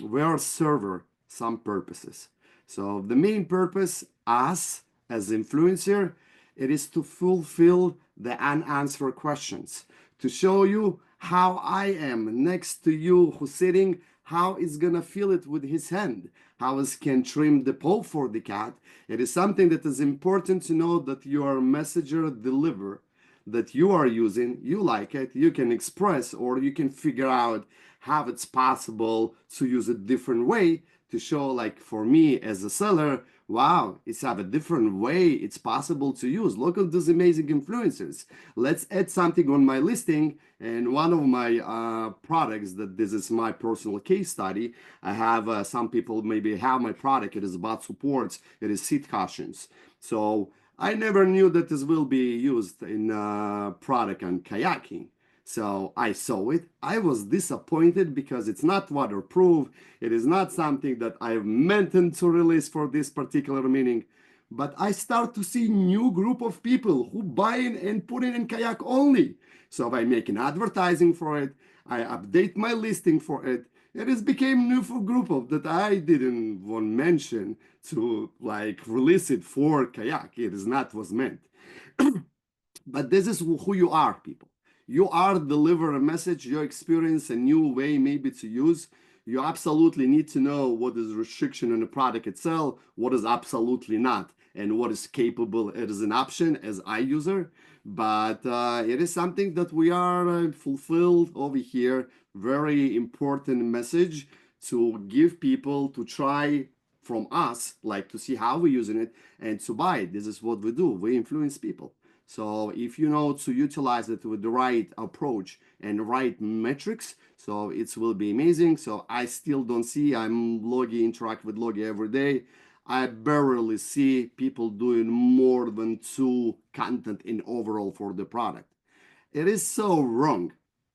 We are server some purposes. So the main purpose, us as influencer, it is to fulfill the unanswered questions, to show you how I am next to you who's sitting, how is gonna feel it with his hand, how is can trim the paw for the cat. It is something that is important to know that your messenger deliver, that you are using, you like it, you can express or you can figure out how it's possible to use a different way to show, like for me as a seller, wow, it's have a different way it's possible to use. Look at these amazing influencers. Let's add something on my listing. And one of my products, that this is my personal case study. I have some people maybe have my product. It is about supports. It is seat cushions. So I never knew that this will be used in product and kayaking. So I saw it. I was disappointed because it's not waterproof. It is not something that I meant to release for this particular meaning. But I start to see new group of people who buy in and put it in kayak only. So I make an advertising for it. I update my listing for it. It has became new for group of that I didn't want mention to like release it for kayak. It is not was meant. But this is who you are, people. You are deliver a message, you experience a new way maybe to use. You absolutely need to know what is restriction in the product itself, what is absolutely not, and what is capable. It is an option as I user, but it is something that we are fulfilled over here. Very important message to give people to try from us, like to see how we're using it and to buy it. This is what we do. We influence people. So if you know to utilize it with the right approach and the right metrics, so it will be amazing. So I still don't see, I'm Logi, interact with Logi every day. I barely see people doing more than 2 content in overall for the product. It is so wrong.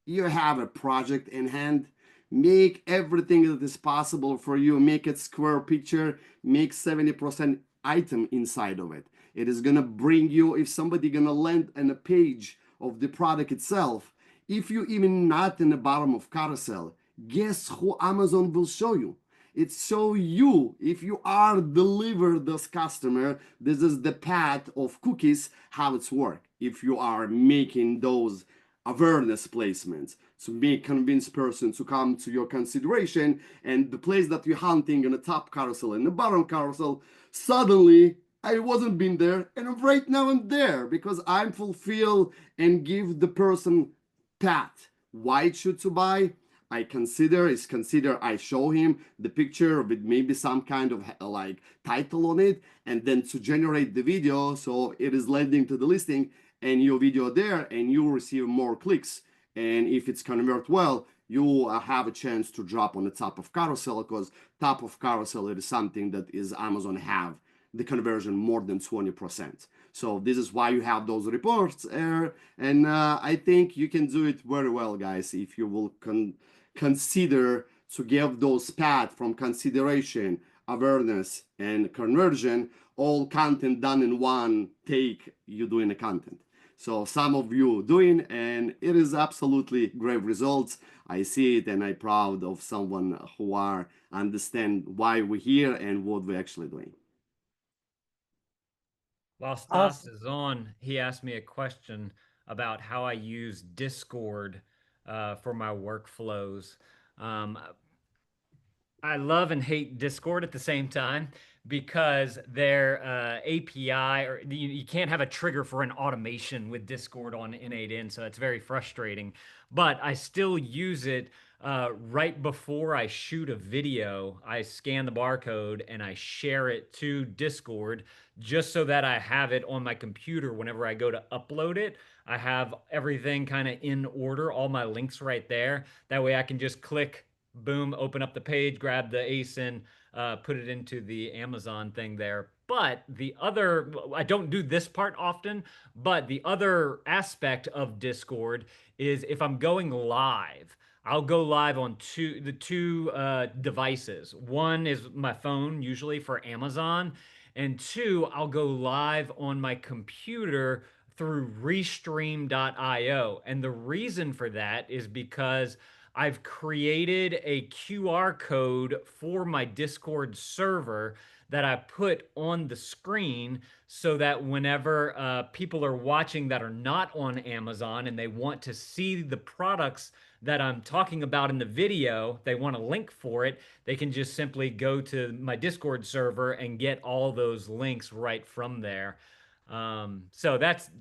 You have a project in hand, make everything that is possible for you, make it square picture, make 70% item inside of it. It is gonna bring you, if somebody gonna land on a page of the product itself, if you even not in the bottom of carousel, guess who Amazon will show you? It show you if you are deliver this customer, this is the path of cookies, how it's work. If you are making those awareness placements to make convince person to come to your consideration, and the place that you're hunting in the top carousel and the bottom carousel, suddenly I wasn't been there, and right now I'm there because I'm fulfill and give the person path why it should to buy. I consider I show him the picture with maybe some kind of like title on it, and then to generate the video so it is landing to the listing and your video there, and you receive more clicks. And if it's convert well, you have a chance to drop on the top of carousel, because top of carousel, it is something that is Amazon have the conversion more than 20%. So this is why you have those reports there. And I think you can do it very well, guys, if you will consider to give those path from consideration, awareness, and conversion, all content done in one take, you doing the content. So some of you doing, and it is absolutely great results. I see it, and I'm proud of someone who are understand why we're here and what we're actually doing. While Stas Awesome. is on, he asked me a question about how I use Discord for my workflows. Um, I love and hate Discord at the same time because their API, or you can't have a trigger for an automation with Discord on N8N, so that's very frustrating. But I still use it right before I shoot a video. I scan the barcode and I share it to Discord just so that I have it on my computer whenever I go to upload it. I have everything kind of in order, all my links right there. That way I can just click, boom, open up the page, grab the ASIN, put it into the Amazon thing there. But the other, I don't do this part often, but the other aspect of Discord is if I'm going live, I'll go live on the two devices. One is my phone, usually for Amazon, and two, I'll go live on my computer through restream.io. And the reason for that is because I've created a QR code for my Discord server that I put on the screen so that whenever people are watching that are not on Amazon and they want to see the products that I'm talking about in the video, they want a link for it, they can just simply go to my Discord server and get all those links right from there. So that's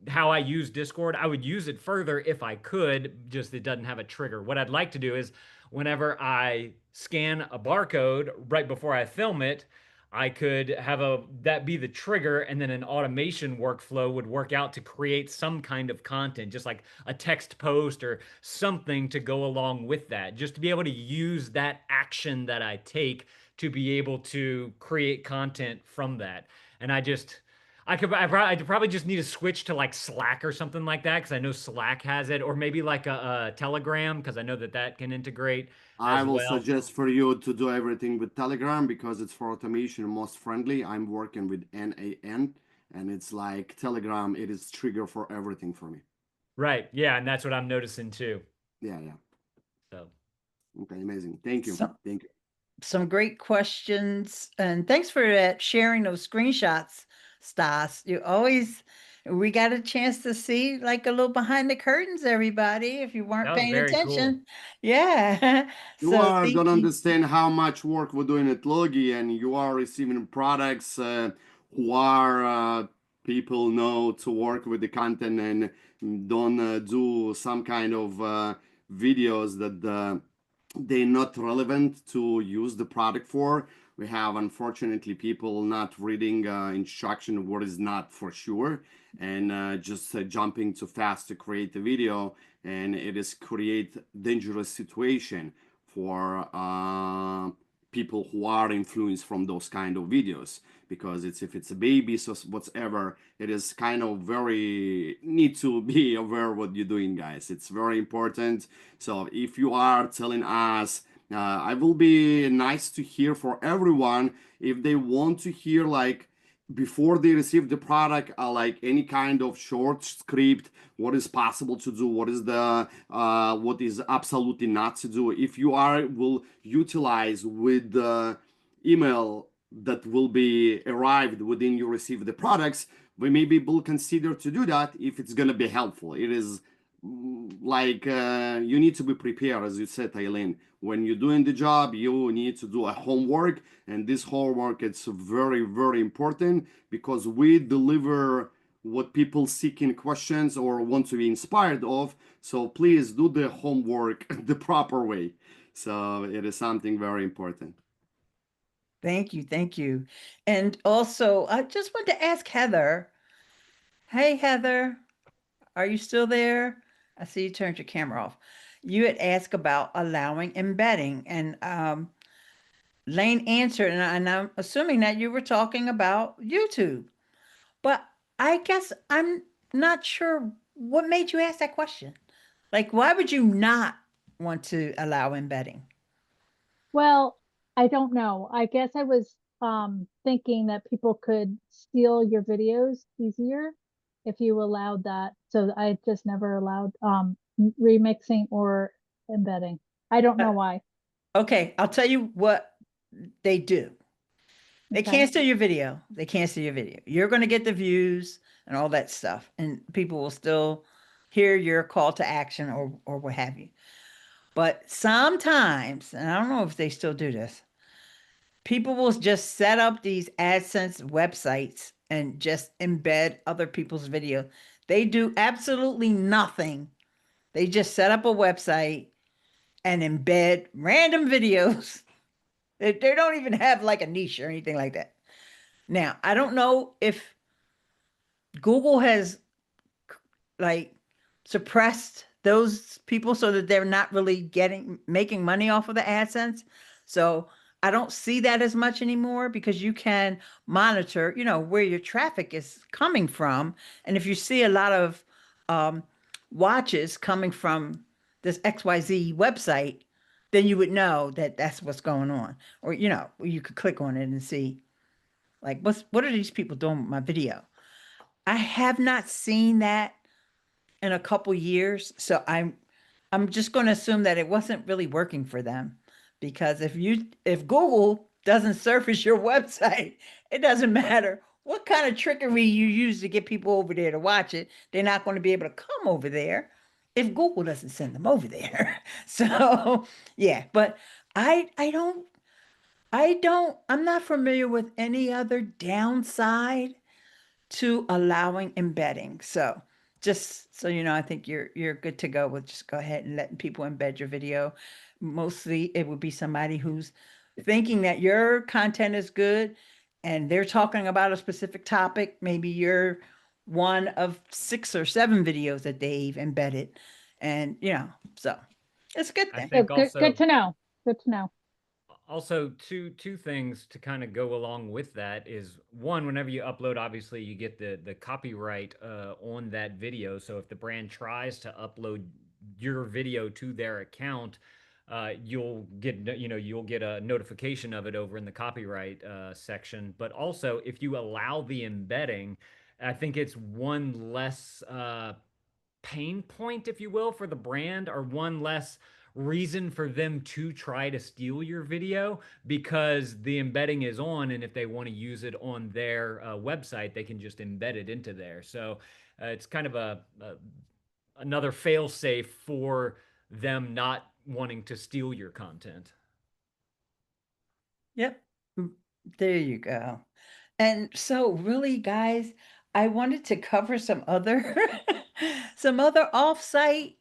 how I use Discord. I would use it further if I could, just it doesn't have a trigger. What I'd like to do is whenever I scan a barcode right before I film it, I could have that be the trigger, and then an automation workflow would work out to create some kind of content, just like a text post or something to go along with that, just to be able to use that action that I take to be able to create content from that. And I'd probably just need to switch to like Slack or something like that, because I know Slack has it, or maybe like a Telegram, because I know that can integrate I as will well. suggest for you to do everything with Telegram because it's for automation most friendly. I'm working with NAN and it's like Telegram, it is trigger for everything for me. Right. Yeah, and that's what I'm noticing too. Yeah, yeah. So Okay, amazing. Thank you. So, Thank you. some great questions, and thanks for sharing those screenshots, Stas. We got a chance to see like a little behind the curtains, everybody, if you weren't that was paying very cool. attention. Yeah. You So are thank don't you. understand how much work we're doing at Logi, and you are receiving products who are people know to work with the content and don't do some kind of videos that they're not relevant to use the product for. We have unfortunately people not reading instruction of what is not for sure, and just jumping too fast to create the video, and it is create dangerous situation for people who are influenced from those kind of videos, because if it's a baby, so whatever, it is kind of very need to be aware what you're doing, guys. It's very important. So if you are telling us, I will be nice to hear for everyone if they want to hear like before they receive the product, like any kind of short script, what is possible to do, what is the what is absolutely not to do. If you are will utilize with the email that will be arrived within you receive the products, we maybe will consider to do that if it's going to be helpful. It is like you need to be prepared, as you said, Ileane. When you're doing the job, you need to do a homework, and this homework it's very, very important because we deliver what people seeking questions or want to be inspired of. So please do the homework the proper way. So it is something very important. Thank you. Thank you. And also, I just wanted to ask Heather. Hey, Heather, are you still there? I see you turned your camera off. You had asked about allowing embedding, and Lane answered, and I'm assuming that you were talking about YouTube. But I guess I'm not sure what made you ask that question. Like, why would you not want to allow embedding? Well, I don't know. I guess I was thinking that people could steal your videos easier if you allowed that. So I just never allowed remixing or embedding. I don't know why. Okay, I'll tell you what they do. They Okay. can't steal your video. They can't steal your video. You're going to get the views and all that stuff, and people will still hear your call to action or what have you. But sometimes, and I don't know if they still do this, people will just set up these AdSense websites and just embed other people's video. They do absolutely nothing. They just set up a website and embed random videos. They don't even have like a niche or anything like that. Now, I don't know if Google has like suppressed those people so that they're not really making money off of the AdSense. So I don't see that as much anymore because you can monitor, where your traffic is coming from. And if you see a lot of um, watches coming from this XYZ website, then you would know that that's what's going on. Or, you could click on it and see like what are these people doing with my video? I have not seen that in a couple years, so I'm just going to assume that it wasn't really working for them because if Google doesn't surface your website, it doesn't matter what kind of trickery you use to get people over there to watch it. They're not going to be able to come over there if Google doesn't send them over there. So, yeah, but I'm not familiar with any other downside to allowing embedding. So just so you know, I think you're good to go with just go ahead and letting people embed your video. Mostly it would be somebody who's thinking that your content is good and they're talking about a specific topic. Maybe you're one of 6 or 7 videos that they've embedded. And so it's a good I thing. So think good also to know. Good to know. also two things to kind of go along with that is one, whenever you upload, obviously you get the copyright on that video. So if the brand tries to upload your video to their account, you'll get you'll get a notification of it over in the copyright section. But also if you allow the embedding, I think it's one less pain point, if you will, for the brand, or one less reason for them to try to steal your video because the embedding is on, and if they want to use it on their website, they can just embed it into there. So it's kind of another fail safe for them not wanting to steal your content. Yep. There you go. And so really, guys, I wanted to cover some other some other offsite.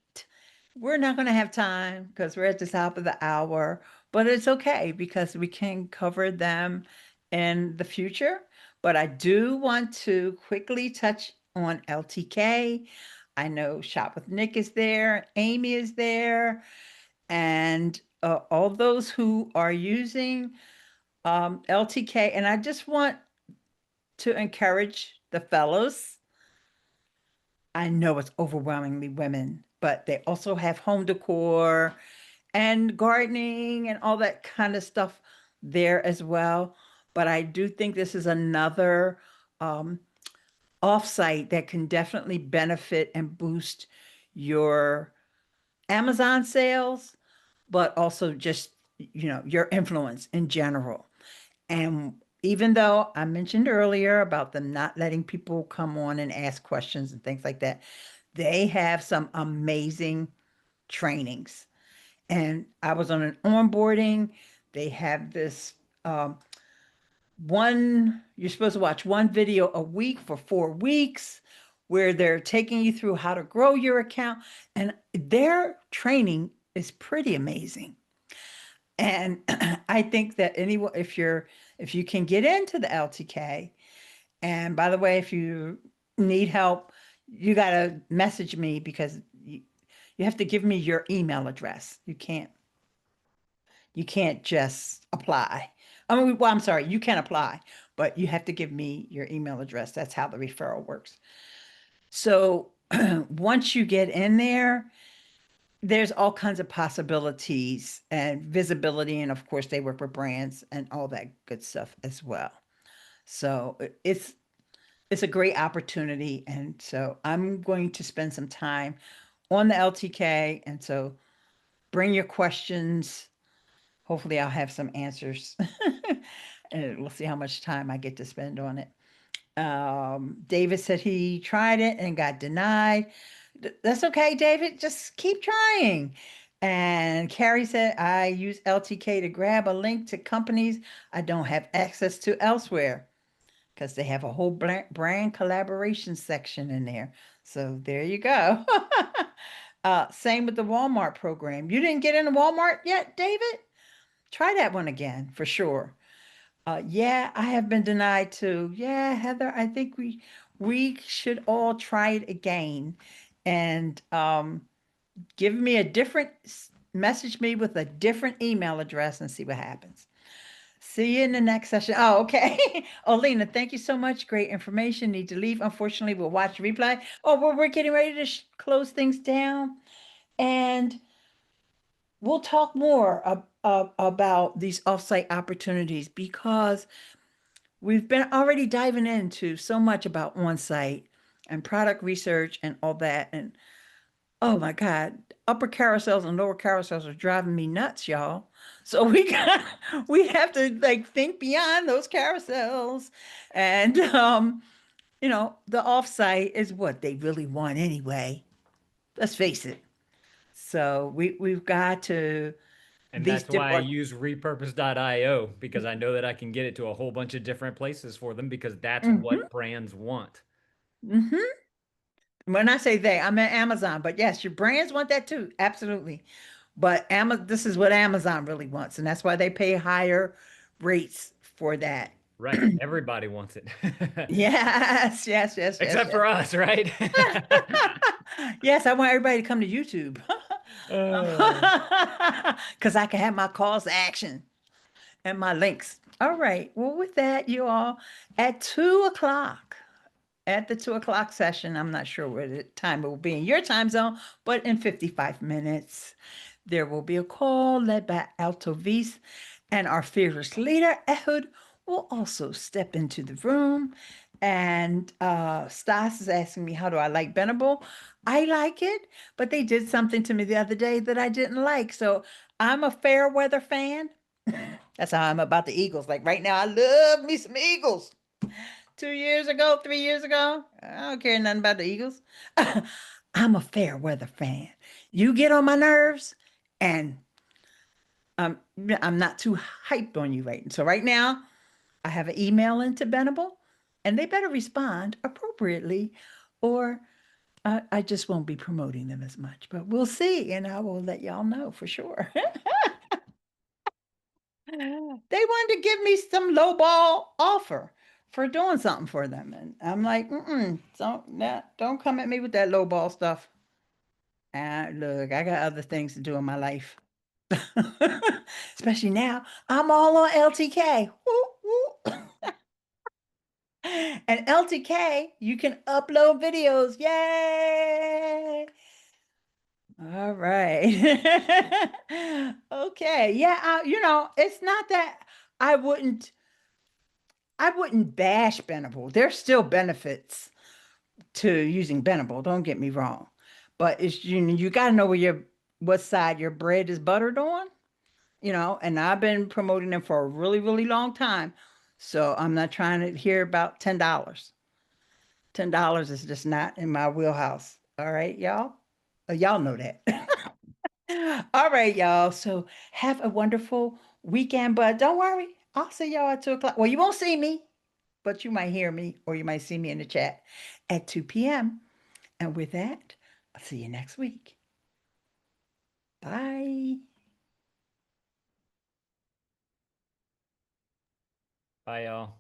We're not going to have time because we're at the top of the hour, but it's okay because we can cover them in the future. But I do want to quickly touch on LTK. I know Shop with Nick is there, Amy is there, and all those who are using LTK. And I just want to encourage the fellows. I know it's overwhelmingly women, but they also have home decor and gardening and all that kind of stuff there as well. But I do think this is another um, offsite that can definitely benefit and boost your Amazon sales, but also just, your influence in general. And even though I mentioned earlier about them not letting people come on and ask questions and things like that, they have some amazing trainings. And I was on an onboarding. They have this you're supposed to watch one video a week for 4 weeks where they're taking you through how to grow your account. And their training is pretty amazing. And I think that anyone, if you can get into the LTK, and by the way, if you need help, you got to message me because you have to give me your email address. You can't just apply. I mean, well, I'm sorry, you can apply, but you have to give me your email address. That's how the referral works. So once you get in there, there's all kinds of possibilities and visibility. And of course, they work with brands and all that good stuff as well. So it's a great opportunity. And so I'm going to spend some time on the LTK. And so bring your questions. Hopefully, I'll have some answers. And we'll see how much time I get to spend on it. David said he tried it and got denied. That's okay, David. Just keep trying. And Carrie said, I use LTK to grab a link to companies I don't have access to elsewhere because they have a whole brand collaboration section in there. So there you go. Same with the Walmart program. You didn't get into Walmart yet, David? Try that one again for sure. Yeah, I have been denied too. Yeah, Heather, I think we should all try it again. And give me a different message me with a different email address and see what happens. See you in the next session. Oh, okay. Oh, Lena, thank you so much. Great information. Need to leave. Unfortunately, we'll watch replay. Oh, we're getting ready to close things down. And we'll talk more about these offsite opportunities because we've been already diving into so much about on-site and product research and all that. And oh my God, upper carousels and lower carousels are driving me nuts, y'all. So we have to like think beyond those carousels. And the offsite is what they really want anyway. Let's face it. So we've got to And these that's why I different. use repurpose.io, because I know that I can get it to a whole bunch of different places for them, because that's Mm-hmm, what brands want. mm-hmm. When I say they, I meant Amazon, but yes, your brands want that too. Absolutely. But this is what Amazon really wants, and that's why they pay higher rates for that. Right. Everybody wants it. Yes, yes, yes, yes, Except yes. for us, right? Yes, I want everybody to come to YouTube. Oh. Because I can have my calls to action and my links. All right. Well, with that, you all, at 2 o'clock, at the 2 o'clock session, I'm not sure what the time it will be in your time zone, but in 55 minutes, there will be a call led by Alto Vice, and our fearless leader, Ehud, will also step into the room. And Stas is asking me, how do I like Venable? I like it, but they did something to me the other day that I didn't like. So I'm a fair weather fan. That's how I'm about the Eagles. Like right now, I love me some Eagles. 2 years ago, 3 years ago, I don't care nothing about the Eagles. I'm a fair weather fan. You get on my nerves, and I'm not too hyped on you right. So right now, I have an email into Benable, and they better respond appropriately, or I just won't be promoting them as much. But we'll see, and I will let y'all know for sure. They wanted to give me some lowball offer for doing something for them, and I'm like, don't come at me with that lowball stuff. Look, I got other things to do in my life. Especially now, I'm all on LTK. Woo, woo. And LTK, you can upload videos. Yay! All right. Okay. Yeah, it's not that I wouldn't I wouldn't bash Benable. There's still benefits to using Benable, don't get me wrong. But it's you got to know what side your bread is buttered on. And I've been promoting them for a really, really long time. So I'm not trying to hear about $10. $10 is just not in my wheelhouse. All right, y'all? Y'all know that. All right, y'all. So have a wonderful weekend, but don't worry. I'll see y'all at 2 o'clock. Well, you won't see me, but you might hear me or you might see me in the chat at 2 p.m. And with that, I'll see you next week. Bye. Bye, y'all.